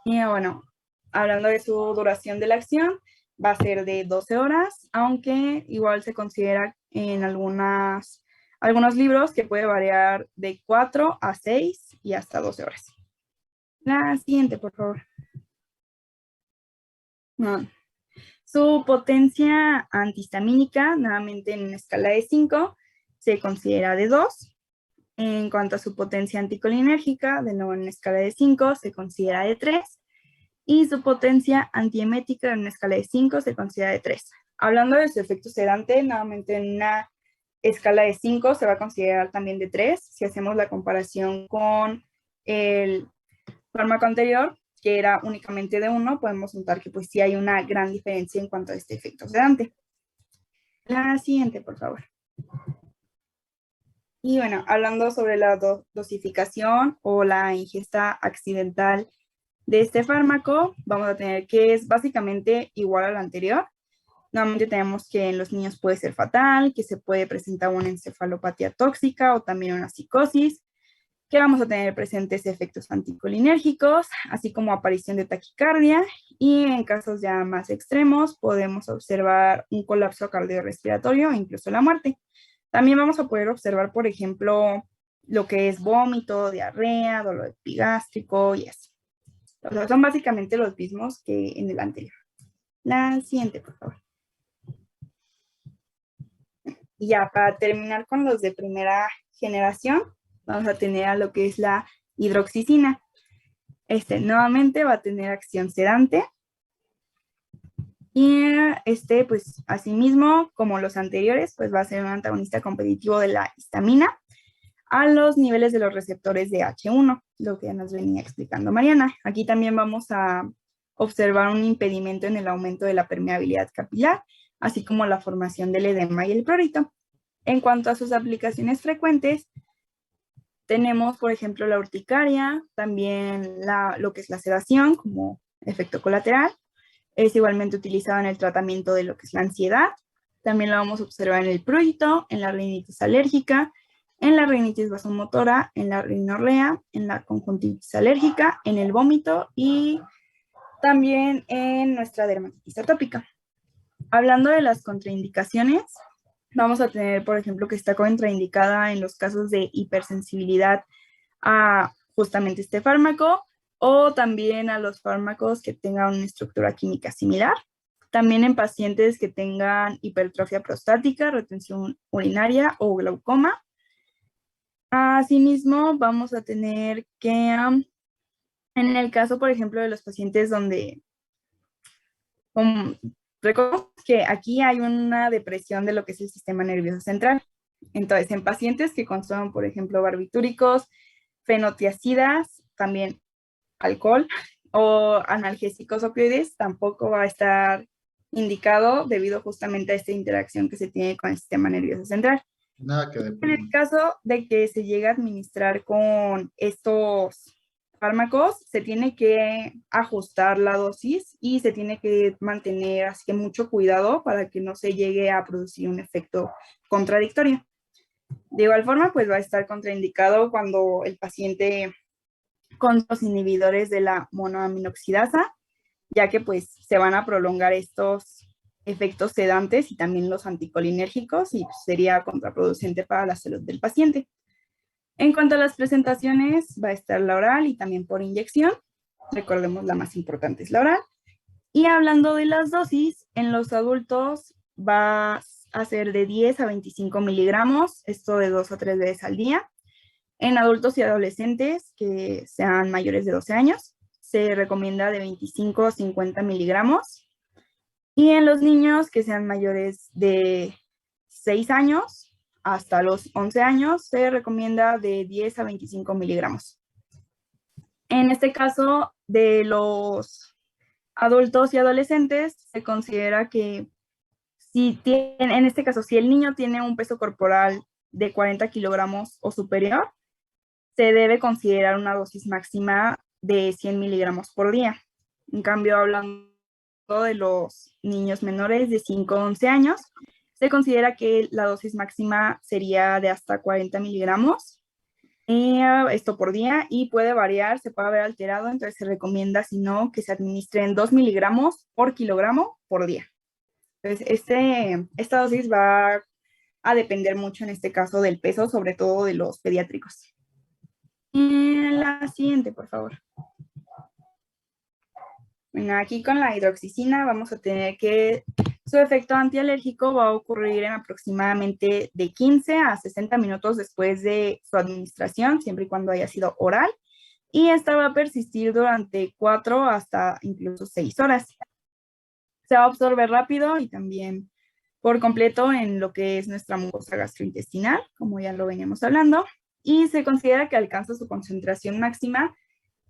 Y bueno, hablando de su duración de la acción, va a ser de 12 horas, aunque igual se considera en algunos libros que puede variar de 4 a 6 y hasta 12 horas. La siguiente, por favor. Su potencia antihistamínica, nuevamente en una escala de 5, se considera de 2. En cuanto a su potencia anticolinérgica, de nuevo en una escala de 5, se considera de 3. Y su potencia antiemética en una escala de 5 se considera de 3. Hablando de su efecto sedante, nuevamente en una escala de 5 se va a considerar también de 3. Si hacemos la comparación con el fármaco anterior, que era únicamente de 1, podemos notar que pues sí hay una gran diferencia en cuanto a este efecto sedante. La siguiente, por favor. Y bueno, hablando sobre la dosificación o la ingesta accidental de este fármaco, vamos a tener que es básicamente igual al anterior. Normalmente tenemos que en los niños puede ser fatal, que se puede presentar una encefalopatía tóxica o también una psicosis, que vamos a tener presentes efectos anticolinérgicos, así como aparición de taquicardia, y en casos ya más extremos podemos observar un colapso cardiorrespiratorio e incluso la muerte. También vamos a poder observar, por ejemplo, lo que es vómito, diarrea, dolor epigástrico y así. O sea, son básicamente los mismos que en el anterior. La siguiente, por favor. Y ya, para terminar con los de primera generación, vamos a tener a lo que es la hidroxicina. Nuevamente va a tener acción sedante. Y pues asimismo, como los anteriores, pues va a ser un antagonista competitivo de la histamina a los niveles de los receptores de H1, lo que ya nos venía explicando Mariana. Aquí también vamos a observar un impedimento en el aumento de la permeabilidad capilar, así como la formación del edema y el prurito. En cuanto a sus aplicaciones frecuentes, tenemos, por ejemplo, la urticaria, también lo que es la sedación como efecto colateral. Es igualmente utilizado en el tratamiento de lo que es la ansiedad. También lo vamos a observar en el prurito, en la rinitis alérgica, en la rinitis vasomotora, en la rinorrea, en la conjuntivitis alérgica, en el vómito y también en nuestra dermatitis atópica. Hablando de las contraindicaciones, vamos a tener, por ejemplo, que está contraindicada en los casos de hipersensibilidad a justamente este fármaco o también a los fármacos que tengan una estructura química similar. También en pacientes que tengan hipertrofia prostática, retención urinaria o glaucoma. Asimismo, vamos a tener que, en el caso, por ejemplo, de los pacientes donde, recordemos que aquí hay una depresión de lo que es el sistema nervioso central. Entonces, en pacientes que consuman, por ejemplo, barbitúricos, fenotiacidas, también alcohol o analgésicos opioides, tampoco va a estar indicado debido justamente a esta interacción que se tiene con el sistema nervioso central. Nada que En el caso de que se llegue a administrar con estos fármacos, se tiene que ajustar la dosis y se tiene que mantener así que mucho cuidado para que no se llegue a producir un efecto contradictorio. De igual forma, pues va a estar contraindicado cuando el paciente con los inhibidores de la monoaminoxidasa, ya que pues se van a prolongar estos efectos sedantes y también los anticolinérgicos y sería contraproducente para la salud del paciente. En cuanto a las presentaciones, va a estar la oral y también por inyección. Recordemos, la más importante es la oral. Y hablando de las dosis, en los adultos va a ser de 10 a 25 miligramos, esto de 2 a 3 veces al día. En adultos y adolescentes que sean mayores de 12 años, se recomienda de 25 a 50 miligramos. Y en los niños que sean mayores de 6 años hasta los 11 años, se recomienda de 10 a 25 miligramos. En este caso, de los adultos y adolescentes, se considera que en este caso, si el niño tiene un peso corporal de 40 kilogramos o superior, se debe considerar una dosis máxima de 100 miligramos por día. En cambio, hablando de los niños menores de 5 a 11 años, se considera que la dosis máxima sería de hasta 40 miligramos, esto por día, y puede variar, se puede haber alterado, entonces se recomienda, si no, que se administren 2 miligramos por kilogramo por día. Entonces, esta dosis va a depender mucho en este caso del peso, sobre todo de los pediátricos. La siguiente, por favor. Bueno, aquí con la hidroxicina vamos a tener que su efecto antialérgico va a ocurrir en aproximadamente de 15 a 60 minutos después de su administración, siempre y cuando haya sido oral, y esta va a persistir durante 4 hasta incluso 6 horas. Se va a absorber rápido y también por completo en lo que es nuestra mucosa gastrointestinal, como ya lo veníamos hablando, y se considera que alcanza su concentración máxima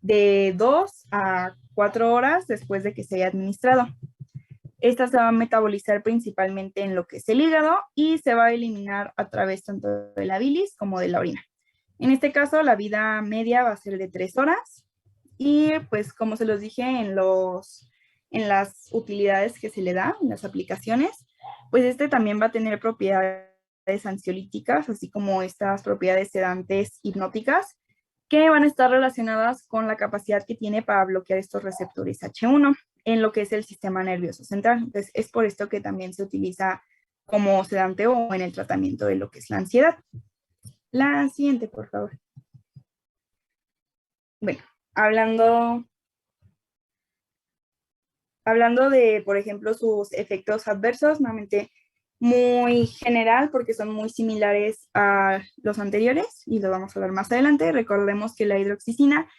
de 2 a 4 horas después de que se haya administrado. Esta se va a metabolizar principalmente en lo que es el hígado y se va a eliminar a través tanto de la bilis como de la orina. En este caso, la vida media va a ser de 3 horas y pues como se los dije en las utilidades que se le da, en las aplicaciones, pues este también va a tener propiedades ansiolíticas, así como estas propiedades sedantes hipnóticas, que van a estar relacionadas con la capacidad que tiene para bloquear estos receptores H1 en lo que es el sistema nervioso central. Entonces, es por esto que también se utiliza como sedante o en el tratamiento de lo que es la ansiedad. La siguiente, por favor. Bueno, hablando de, por ejemplo, sus efectos adversos, nuevamente muy general porque son muy similares a los anteriores y lo vamos a ver más adelante. Recordemos que la hidroxicina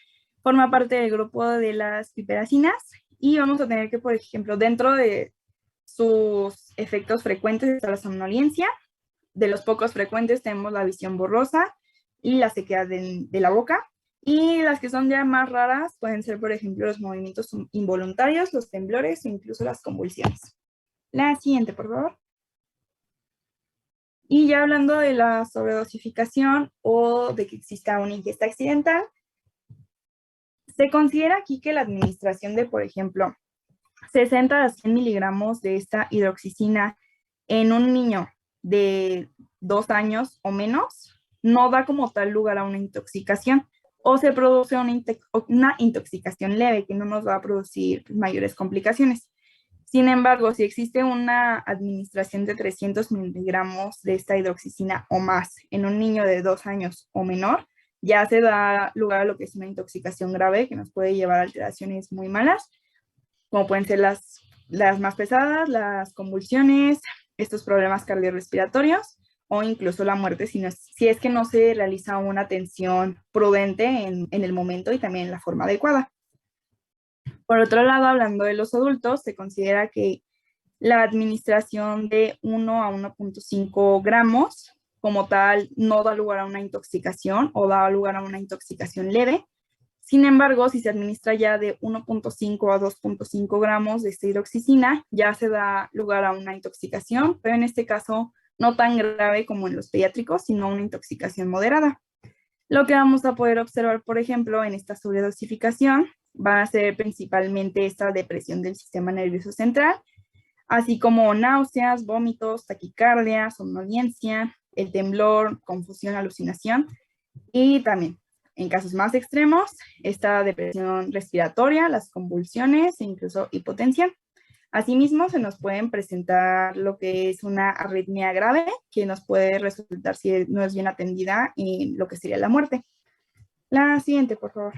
forma parte del grupo de las piperacinas y vamos a tener que, por ejemplo, dentro de sus efectos frecuentes está la somnolencia. De los pocos frecuentes tenemos la visión borrosa y la sequedad de la boca. Y las que son ya más raras pueden ser, por ejemplo, los movimientos involuntarios, los temblores o incluso las convulsiones. La siguiente, por favor. Y ya hablando de la sobredosificación o de que exista una ingesta accidental, se considera aquí que la administración de, por ejemplo, 60 a 100 miligramos de esta hidroxicina en un niño de 2 años o menos no da como tal lugar a una intoxicación o se produce una intoxicación leve que no nos va a producir mayores complicaciones. Sin embargo, si existe una administración de 300 miligramos de esta hidroxicina o más en un niño de 2 años o menor, ya se da lugar a lo que es una intoxicación grave que nos puede llevar a alteraciones muy malas, como pueden ser las más pesadas, las convulsiones, estos problemas cardiorrespiratorios o incluso la muerte si es que no se realiza una atención prudente en el momento y también en la forma adecuada. Por otro lado, hablando de los adultos, se considera que la administración de 1 a 1.5 gramos como tal no da lugar a una intoxicación o da lugar a una intoxicación leve. Sin embargo, si se administra ya de 1.5 a 2.5 gramos de esta hidroxicina, ya se da lugar a una intoxicación, pero en este caso no tan grave como en los pediátricos, sino una intoxicación moderada. Lo que vamos a poder observar, por ejemplo, en esta sobredosificación, va a ser principalmente esta depresión del sistema nervioso central, así como náuseas, vómitos, taquicardia, somnolencia, el temblor, confusión, alucinación y también, en casos más extremos, esta depresión respiratoria, las convulsiones e incluso hipotensión. Asimismo, se nos pueden presentar lo que es una arritmia grave, que nos puede resultar, si no es bien atendida, en lo que sería la muerte. La siguiente, por favor.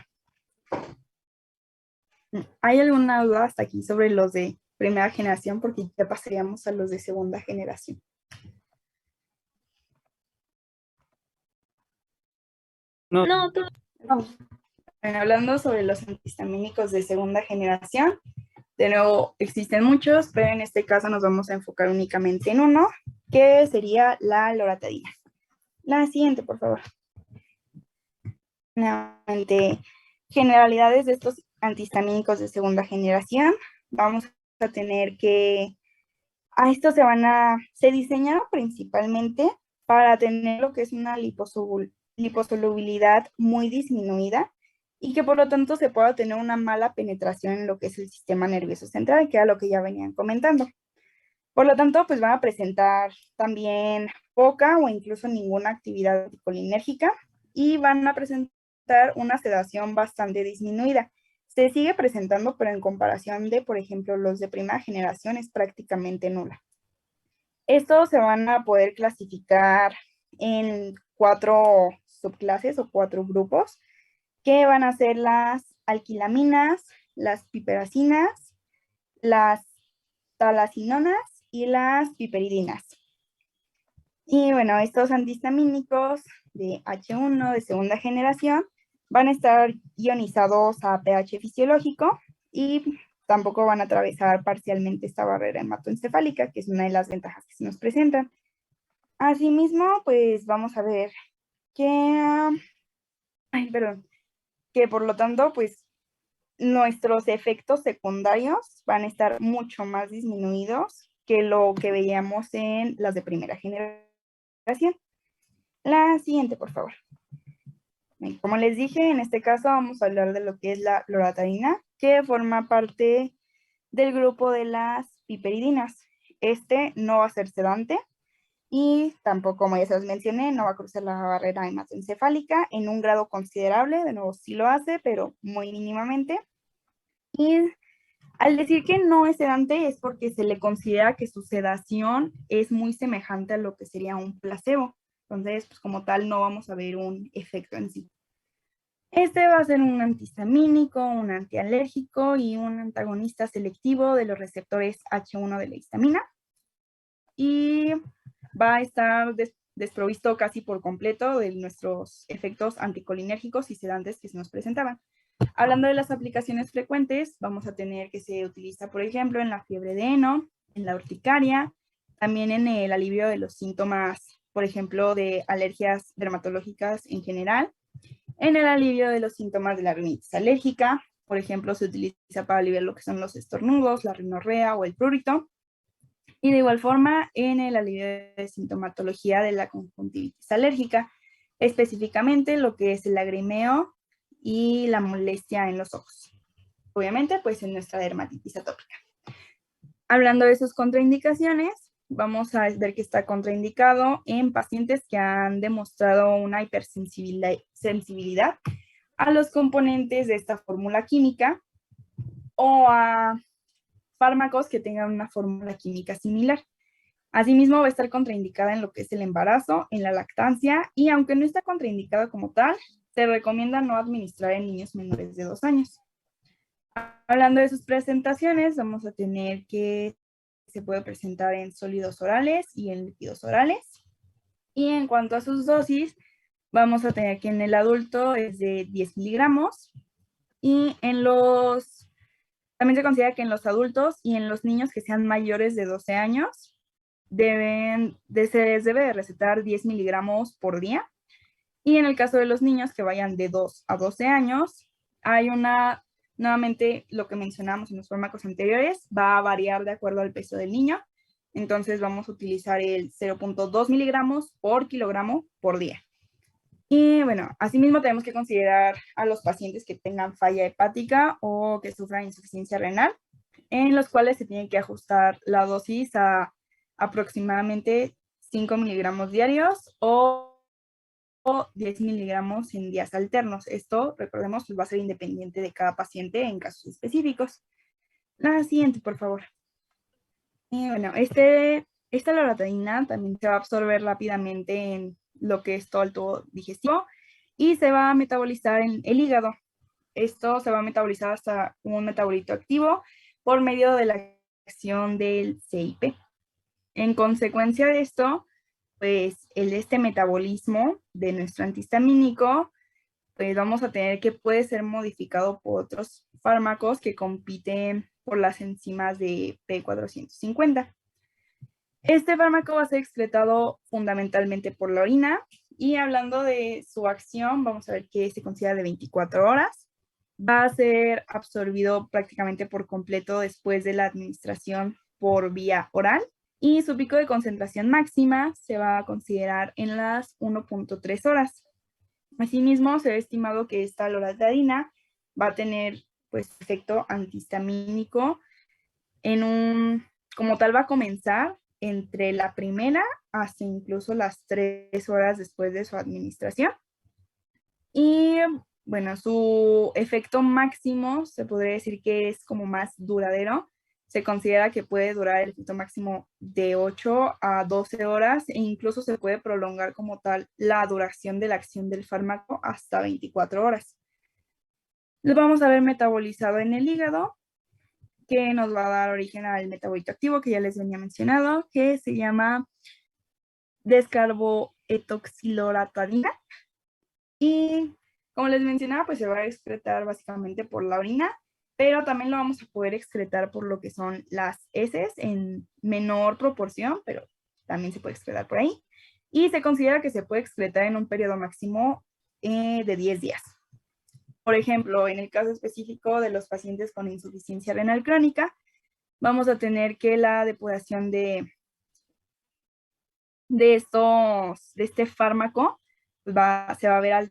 ¿Hay alguna duda hasta aquí sobre los de primera generación? Porque ya pasaríamos a los de segunda generación. No. Bueno, hablando sobre los antihistamínicos de segunda generación, De nuevo, existen muchos, pero en este caso nos vamos a enfocar únicamente en uno, que sería la loratadina. La siguiente, por favor. Nuevamente, generalidades de estos antihistamínicos de segunda generación. Vamos a tener que a estos se diseñaron principalmente para tener lo que es una liposolubilidad muy disminuida y que por lo tanto se pueda tener una mala penetración en lo que es el sistema nervioso central, que era lo que ya venían comentando. Por lo tanto, pues van a presentar también poca o incluso ninguna actividad anticolinérgica y van a presentar una sedación bastante disminuida. Se sigue presentando, pero en comparación de, por ejemplo, los de primera generación es prácticamente nula. Estos se van a poder clasificar en 4 subclases o 4 grupos, que van a ser las alquilaminas, las piperacinas, las talacinonas y las piperidinas. Y bueno, estos antihistamínicos de H1 de segunda generación van a estar ionizados a pH fisiológico y tampoco van a atravesar parcialmente esta barrera hematoencefálica, que es una de las ventajas que se nos presentan. Asimismo, pues vamos a ver que, que por lo tanto, pues nuestros efectos secundarios van a estar mucho más disminuidos que lo que veíamos en las de primera generación. La siguiente, por favor. Como les dije, en este caso vamos a hablar de lo que es la loratadina, que forma parte del grupo de las piperidinas. Este no va a ser sedante y tampoco, como ya se los mencioné, no va a cruzar la barrera hematoencefálica en un grado considerable. De nuevo, sí lo hace, pero muy mínimamente. Y al decir que no es sedante es porque se le considera que su sedación es muy semejante a lo que sería un placebo. Entonces, pues como tal, no vamos a ver un efecto en sí. Este va a ser un antihistamínico, un antialérgico y un antagonista selectivo de los receptores H1 de la histamina. Y va a estar desprovisto casi por completo de nuestros efectos anticolinérgicos y sedantes que se nos presentaban. Hablando de las aplicaciones frecuentes, vamos a tener que se utiliza, por ejemplo, en la fiebre de heno, en la urticaria, también en el alivio de los síntomas, por ejemplo, de alergias dermatológicas en general, en el alivio de los síntomas de la rinitis alérgica, por ejemplo, se utiliza para aliviar lo que son los estornudos, la rinorrea o el prurito, y de igual forma en el alivio de sintomatología de la conjuntivitis alérgica, específicamente lo que es el lagrimeo y la molestia en los ojos. Obviamente, pues en nuestra dermatitis atópica. Hablando de sus contraindicaciones, vamos a ver que está contraindicado en pacientes que han demostrado una hipersensibilidad a los componentes de esta fórmula química o a fármacos que tengan una fórmula química similar. Asimismo, va a estar contraindicada en lo que es el embarazo, en la lactancia, y aunque no está contraindicada como tal, se recomienda no administrar en niños menores de 2 años. Hablando de sus presentaciones, vamos a tener que se puede presentar en sólidos orales y en líquidos orales. Y en cuanto a sus dosis, vamos a tener que en el adulto es de 10 miligramos y también se considera que en los adultos y en los niños que sean mayores de 12 años se debe de recetar 10 miligramos por día. Y en el caso de los niños que vayan de 2 a 12 años, nuevamente lo que mencionamos en los fármacos anteriores, va a variar de acuerdo al peso del niño. Entonces vamos a utilizar el 0.2 miligramos por kilogramo por día. Y bueno, asimismo tenemos que considerar a los pacientes que tengan falla hepática o que sufran insuficiencia renal, en los cuales se tiene que ajustar la dosis a aproximadamente 5 miligramos diarios o 10 miligramos en días alternos. Esto, recordemos, va a ser independiente de cada paciente en casos específicos. La siguiente, por favor. Y bueno, esta loratadina también se va a absorber rápidamente en lo que es todo el tubo digestivo y se va a metabolizar en el hígado. Esto se va a metabolizar hasta un metabolito activo por medio de la acción del CIP. En consecuencia de esto, pues este metabolismo de nuestro antihistamínico, pues vamos a tener que puede ser modificado por otros fármacos que compiten por las enzimas de P450. Este fármaco va a ser excretado fundamentalmente por la orina, y hablando de su acción, vamos a ver que se considera de 24 horas. Va a ser absorbido prácticamente por completo después de la administración por vía oral, y su pico de concentración máxima se va a considerar en las 1.3 horas. Asimismo, se ha estimado que esta loratadina va a tener pues efecto antihistamínico como tal va a comenzar entre la primera hasta incluso las 3 horas después de su administración. Y bueno, su efecto máximo se podría decir que es como más duradero. Se considera que puede durar el efecto máximo de 8 a 12 horas e incluso se puede prolongar como tal la duración de la acción del fármaco hasta 24 horas. Lo vamos a ver metabolizado en el hígado, que nos va a dar origen al metabolito activo que ya les venía mencionado, que se llama descarboetoxiloratadina. Y como les mencionaba, pues se va a excretar básicamente por la orina, pero también lo vamos a poder excretar por lo que son las heces en menor proporción, pero también se puede excretar por ahí. Y se considera que se puede excretar en un periodo máximo de 10 días. Por ejemplo, en el caso específico de los pacientes con insuficiencia renal crónica, vamos a tener que la depuración de este fármaco se va a ver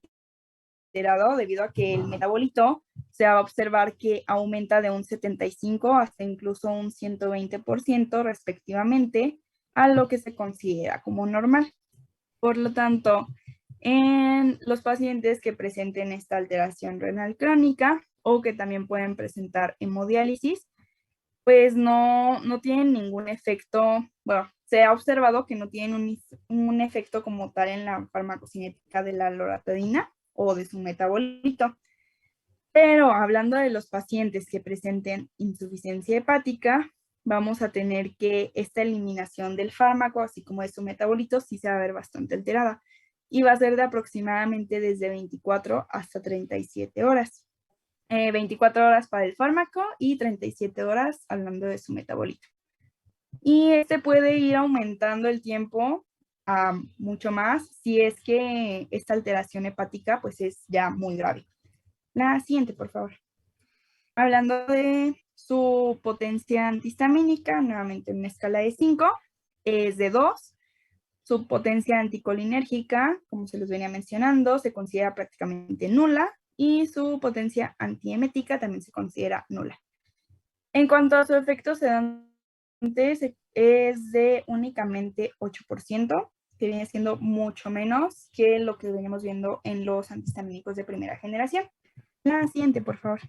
alterado debido a que el metabolito se va a observar que aumenta de un 75 hasta incluso un 120% respectivamente a lo que se considera como normal. Por lo tanto, en los pacientes que presenten esta alteración renal crónica o que también pueden presentar hemodiálisis, pues no tienen ningún efecto, bueno, se ha observado que no tienen un efecto como tal en la farmacocinética de la loratadina o de su metabolito. Pero hablando de los pacientes que presenten insuficiencia hepática, vamos a tener que esta eliminación del fármaco, así como de su metabolito, sí se va a ver bastante alterada. Y va a ser de aproximadamente desde 24 hasta 37 horas. 24 horas para el fármaco y 37 horas hablando de su metabolito. Y este puede ir aumentando el tiempo a mucho más si es que esta alteración hepática pues es ya muy grave. La siguiente, por favor. Hablando de su potencia antihistamínica, nuevamente en una escala de 5, es de 2. Su potencia anticolinérgica, como se los venía mencionando, se considera prácticamente nula, y su potencia antiemética también se considera nula. En cuanto a su efecto sedante, es de únicamente 8%, que viene siendo mucho menos que lo que venimos viendo en los antihistamínicos de primera generación. La siguiente, por favor.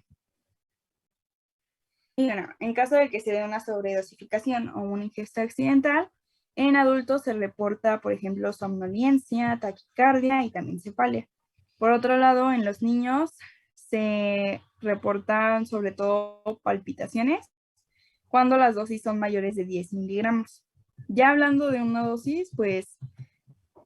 Y bueno, en caso de que se dé una sobredosificación o una ingesta accidental, en adultos se reporta, por ejemplo, somnolencia, taquicardia y también cefalia. Por otro lado, en los niños se reportan sobre todo palpitaciones cuando las dosis son mayores de 10 miligramos. Ya hablando de una dosis, pues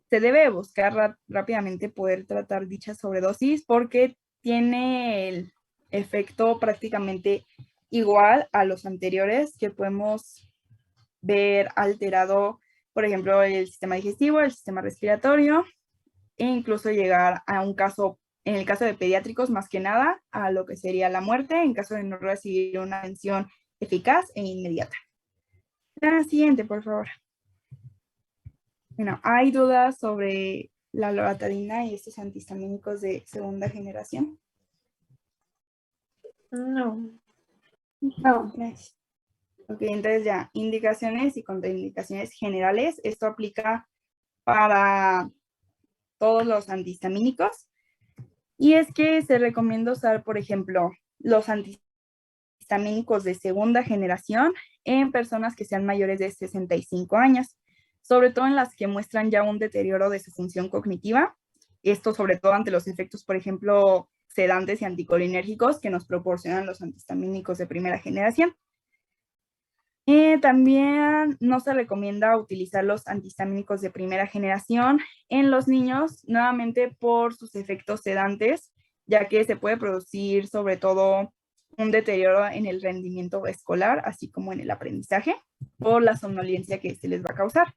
se debe buscar rápidamente poder tratar dicha sobredosis porque tiene el efecto prácticamente igual a los anteriores, que podemos ver alterado, por ejemplo, el sistema digestivo, el sistema respiratorio, e incluso llegar a un caso, en el caso de pediátricos más que nada, a lo que sería la muerte en caso de no recibir una atención eficaz e inmediata. La siguiente, por favor. Bueno, ¿hay dudas sobre la loratadina y estos antihistamínicos de segunda generación? No. No, gracias. Ok, entonces ya, indicaciones y contraindicaciones generales. Esto aplica para todos los antihistamínicos. Y es que se recomienda usar, por ejemplo, los antihistamínicos de segunda generación en personas que sean mayores de 65 años, sobre todo en las que muestran ya un deterioro de su función cognitiva. Esto sobre todo ante los efectos, por ejemplo, sedantes y anticolinérgicos que nos proporcionan los antihistamínicos de primera generación. También no se recomienda utilizar los antihistamínicos de primera generación en los niños, nuevamente por sus efectos sedantes, ya que se puede producir sobre todo un deterioro en el rendimiento escolar, así como en el aprendizaje, por la somnolencia que se les va a causar.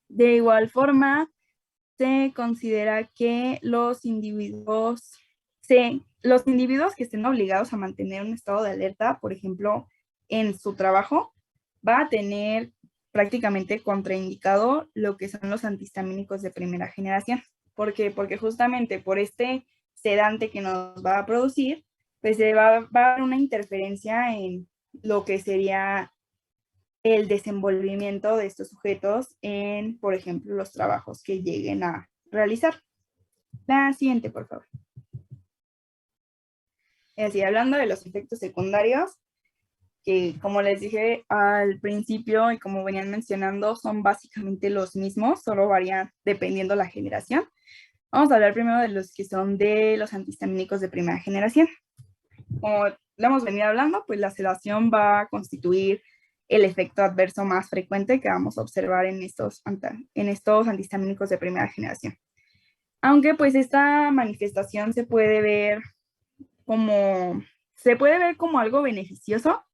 De igual forma, se considera que los individuos que estén obligados a mantener un estado de alerta, por ejemplo, en su trabajo, va a tener prácticamente contraindicado lo que son los antihistamínicos de primera generación. ¿Por qué? Porque justamente por este sedante que nos va a producir, pues va a haber una interferencia en lo que sería el desenvolvimiento de estos sujetos en, por ejemplo, los trabajos que lleguen a realizar. La siguiente, por favor. Así, hablando de los efectos secundarios, que como les dije al principio y como venían mencionando, son básicamente los mismos, solo varían dependiendo la generación. Vamos a hablar primero de los que son de los antihistamínicos de primera generación. Como lo hemos venido hablando, pues la sedación va a constituir el efecto adverso más frecuente que vamos a observar en estos antihistamínicos de primera generación. Aunque pues esta manifestación se puede ver como algo beneficioso,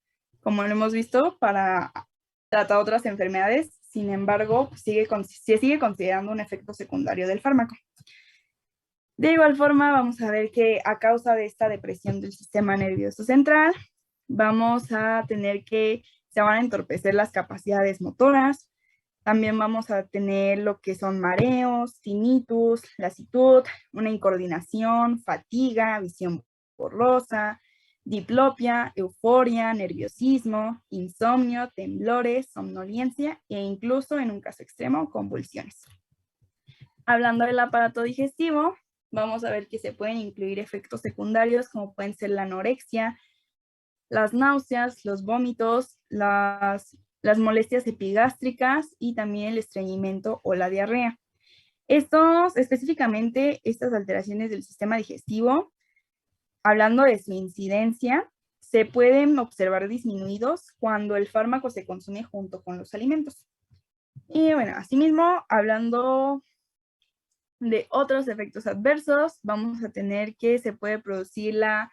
como lo hemos visto, para tratar otras enfermedades. Sin embargo, se sigue considerando un efecto secundario del fármaco. De igual forma, vamos a ver que a causa de esta depresión del sistema nervioso central, vamos a tener que se van a entorpecer las capacidades motoras. También vamos a tener lo que son mareos, tinnitus, lasitud, una incoordinación, fatiga, visión borrosa, diplopia, euforia, nerviosismo, insomnio, temblores, somnolencia e incluso en un caso extremo, convulsiones. Hablando del aparato digestivo, vamos a ver que se pueden incluir efectos secundarios como pueden ser la anorexia, las náuseas, los vómitos, las molestias epigástricas y también el estreñimiento o la diarrea. Específicamente, estas alteraciones del sistema digestivo, hablando de su incidencia, se pueden observar disminuidos cuando el fármaco se consume junto con los alimentos. Y bueno, asimismo, hablando de otros efectos adversos, vamos a tener que se puede producir la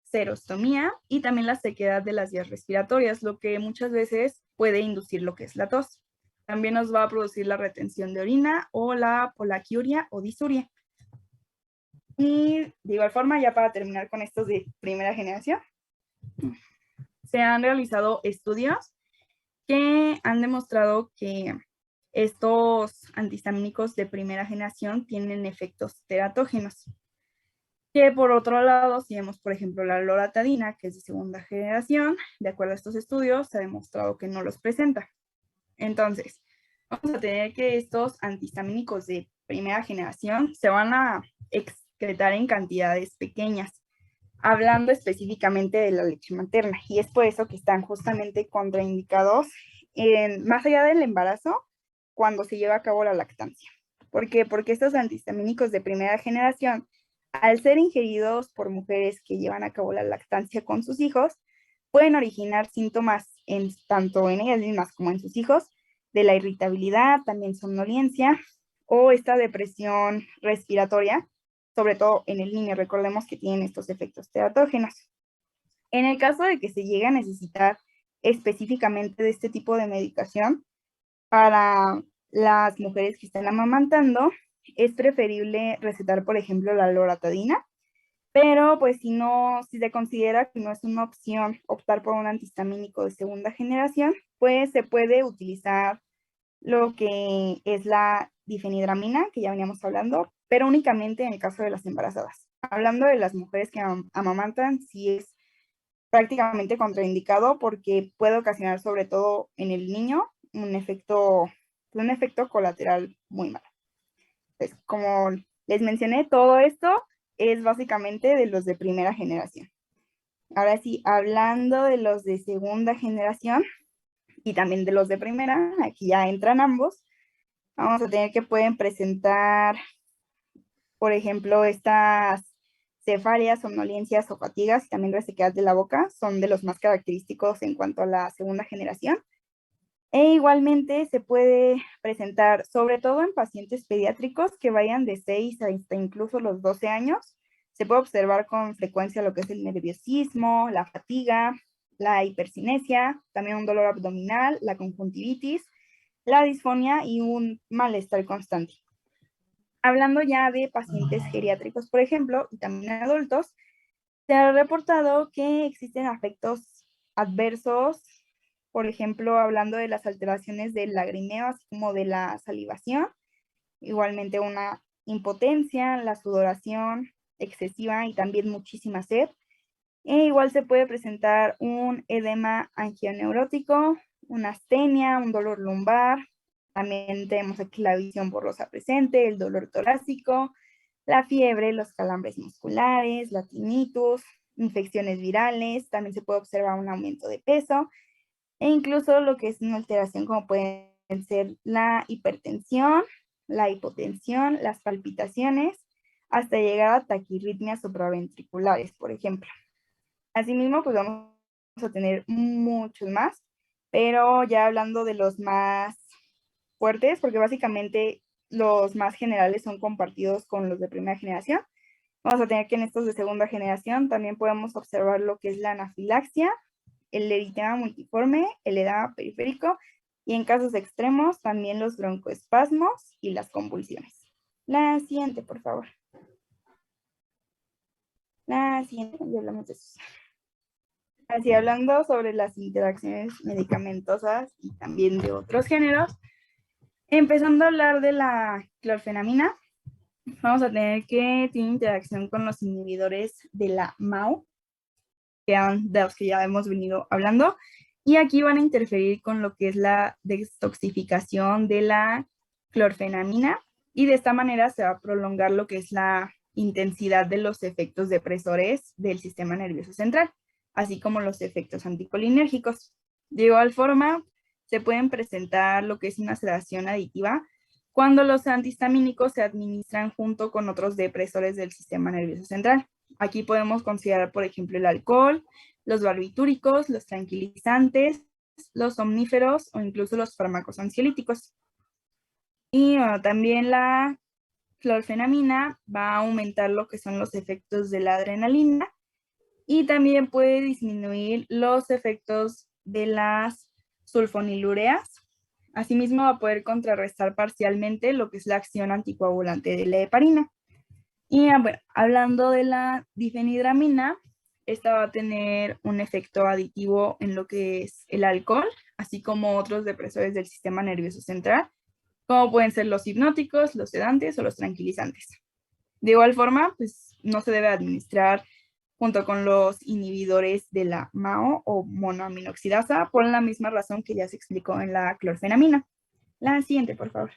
serostomía y también la sequedad de las vías respiratorias, lo que muchas veces puede inducir lo que es la tos. También nos va a producir la retención de orina o la polaquiuria o disuria. Y de igual forma, ya para terminar con estos de primera generación, se han realizado estudios que han demostrado que estos antihistamínicos de primera generación tienen efectos teratógenos. Que por otro lado, si vemos por ejemplo la loratadina, que es de segunda generación, de acuerdo a estos estudios, se ha demostrado que no los presenta. Entonces, vamos a tener que estos antihistamínicos de primera generación se van a excretar en cantidades pequeñas, hablando específicamente de la leche materna, y es por eso que están justamente contraindicados más allá del embarazo, cuando se lleva a cabo la lactancia. ¿Por qué? Porque estos antihistamínicos de primera generación, al ser ingeridos por mujeres que llevan a cabo la lactancia con sus hijos, pueden originar síntomas tanto en ellas mismas como en sus hijos, de la irritabilidad, también somnolencia o esta depresión respiratoria, sobre todo en el niño. Recordemos que tienen estos efectos teratógenos. En el caso de que se llegue a necesitar específicamente de este tipo de medicación para las mujeres que están amamantando, es preferible recetar, por ejemplo, la loratadina, pero pues si se considera que no es una opción optar por un antihistamínico de segunda generación, pues se puede utilizar lo que es la difenhidramina, que ya veníamos hablando, pero únicamente en el caso de las embarazadas. Hablando de las mujeres que amamantan, sí es prácticamente contraindicado porque puede ocasionar, sobre todo en el niño, un efecto colateral muy malo. Pues, como les mencioné, todo esto es básicamente de los de primera generación. Ahora sí, hablando de los de segunda generación y también de los de primera, aquí ya entran ambos, vamos a tener que pueden presentar, por ejemplo, estas cefaleas, somnolencias o fatigas y también resequedad de la boca, son de los más característicos en cuanto a la segunda generación. E igualmente se puede presentar, sobre todo en pacientes pediátricos que vayan de 6 hasta incluso los 12 años, Se puede observar con frecuencia lo que es el nerviosismo, la fatiga, la hipercinesia, también un dolor abdominal, la conjuntivitis, la disfonía y un malestar constante. Hablando ya de pacientes geriátricos, por ejemplo, y también adultos, se ha reportado que existen efectos adversos, por ejemplo, hablando de las alteraciones del lagrimeo, así como de la salivación, igualmente una impotencia, la sudoración excesiva y también muchísima sed. E igual se puede presentar un edema angioneurótico, una astenia, un dolor lumbar. También tenemos aquí la visión borrosa presente, el dolor torácico, la fiebre, los calambres musculares, la tinnitus, infecciones virales. También se puede observar un aumento de peso e incluso lo que es una alteración como pueden ser la hipertensión, la hipotensión, las palpitaciones, hasta llegar a taquirritmias supraventriculares, por ejemplo. Asimismo, pues vamos a tener muchos más, pero ya hablando de los más fuertes, porque básicamente los más generales son compartidos con los de primera generación. Vamos a tener que en estos de segunda generación también podemos observar lo que es la anafilaxia, el eritema multiforme, el edema periférico y en casos extremos también los broncoespasmos y las convulsiones. La siguiente, por favor. La siguiente, ya hablamos de eso. Así, hablando sobre las interacciones medicamentosas y también de otros géneros, empezando a hablar de la clorfenamina, vamos a tener que tiene interacción con los inhibidores de la MAO, que eran de los que ya hemos venido hablando, y aquí van a interferir con lo que es la detoxificación de la clorfenamina, y de esta manera se va a prolongar lo que es la intensidad de los efectos depresores del sistema nervioso central, así como los efectos anticolinérgicos. De igual forma, se pueden presentar lo que es una sedación aditiva cuando los antihistamínicos se administran junto con otros depresores del sistema nervioso central. Aquí podemos considerar, por ejemplo, el alcohol, los barbitúricos, los tranquilizantes, los somníferos o incluso los fármacos ansiolíticos. Y también la clorfenamina va a aumentar lo que son los efectos de la adrenalina y también puede disminuir los efectos de las sulfonilureas. Asimismo, va a poder contrarrestar parcialmente lo que es la acción anticoagulante de la heparina. Y bueno, hablando de la difenhidramina, esta va a tener un efecto aditivo en lo que es el alcohol, así como otros depresores del sistema nervioso central, como pueden ser los hipnóticos, los sedantes o los tranquilizantes. De igual forma, pues no se debe administrar junto con los inhibidores de la MAO o monoaminoxidasa por la misma razón que ya se explicó en la clorfenamina. La siguiente, por favor.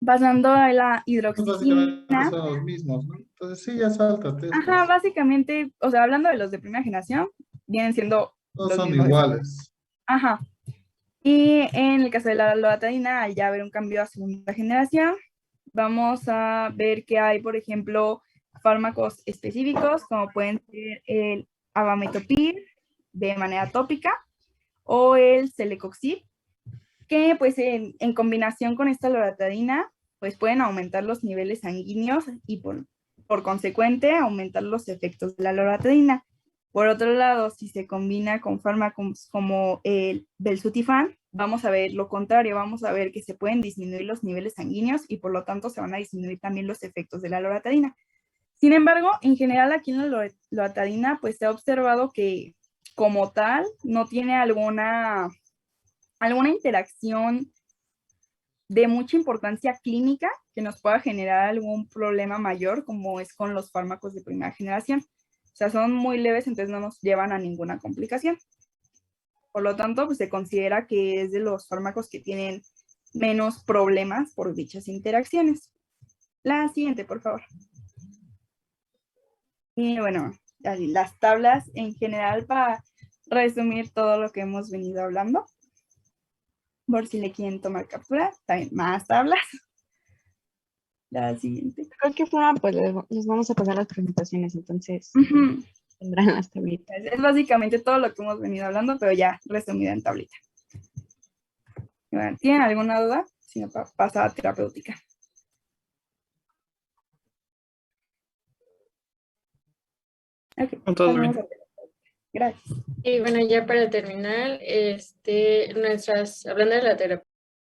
Pasando a la hidroxicina. Básicamente son los mismos, ¿no? Entonces sí, ya sáltate. Ajá, básicamente, o sea, hablando de los de primera generación, vienen siendo Todos los son mismos. iguales. Ajá. Y en el caso de la loratadina, al ya haber un cambio a segunda generación, vamos a ver que hay, por ejemplo, fármacos específicos, como pueden ser el avametopir de manera tópica o el celecoxib, que pues en combinación con esta loratadina, pues pueden aumentar los niveles sanguíneos y por consecuente aumentar los efectos de la loratadina. Por otro lado, si se combina con fármacos como el belzutifan, vamos a ver lo contrario, vamos a ver que se pueden disminuir los niveles sanguíneos y por lo tanto se van a disminuir también los efectos de la loratadina. Sin embargo, en general aquí en la loratadina pues se ha observado que como tal no tiene alguna interacción de mucha importancia clínica que nos pueda generar algún problema mayor como es con los fármacos de primera generación. O sea, son muy leves, entonces no nos llevan a ninguna complicación. Por lo tanto, pues se considera que es de los fármacos que tienen menos problemas por dichas interacciones. La siguiente, por favor. Y bueno, las tablas en general para resumir todo lo que hemos venido hablando. Por si le quieren tomar captura, también más tablas. La siguiente. De cualquier forma, pues les vamos a pasar las presentaciones, entonces tendrán las tablitas. Es básicamente todo lo que hemos venido hablando, pero ya resumido en tablita. Bueno, ¿tienen alguna duda? Si no, pasar a terapéutica. Ok, No, todo pasamos bien. a terapeuta. Gracias. Y bueno, ya para terminar, hablando de la terapia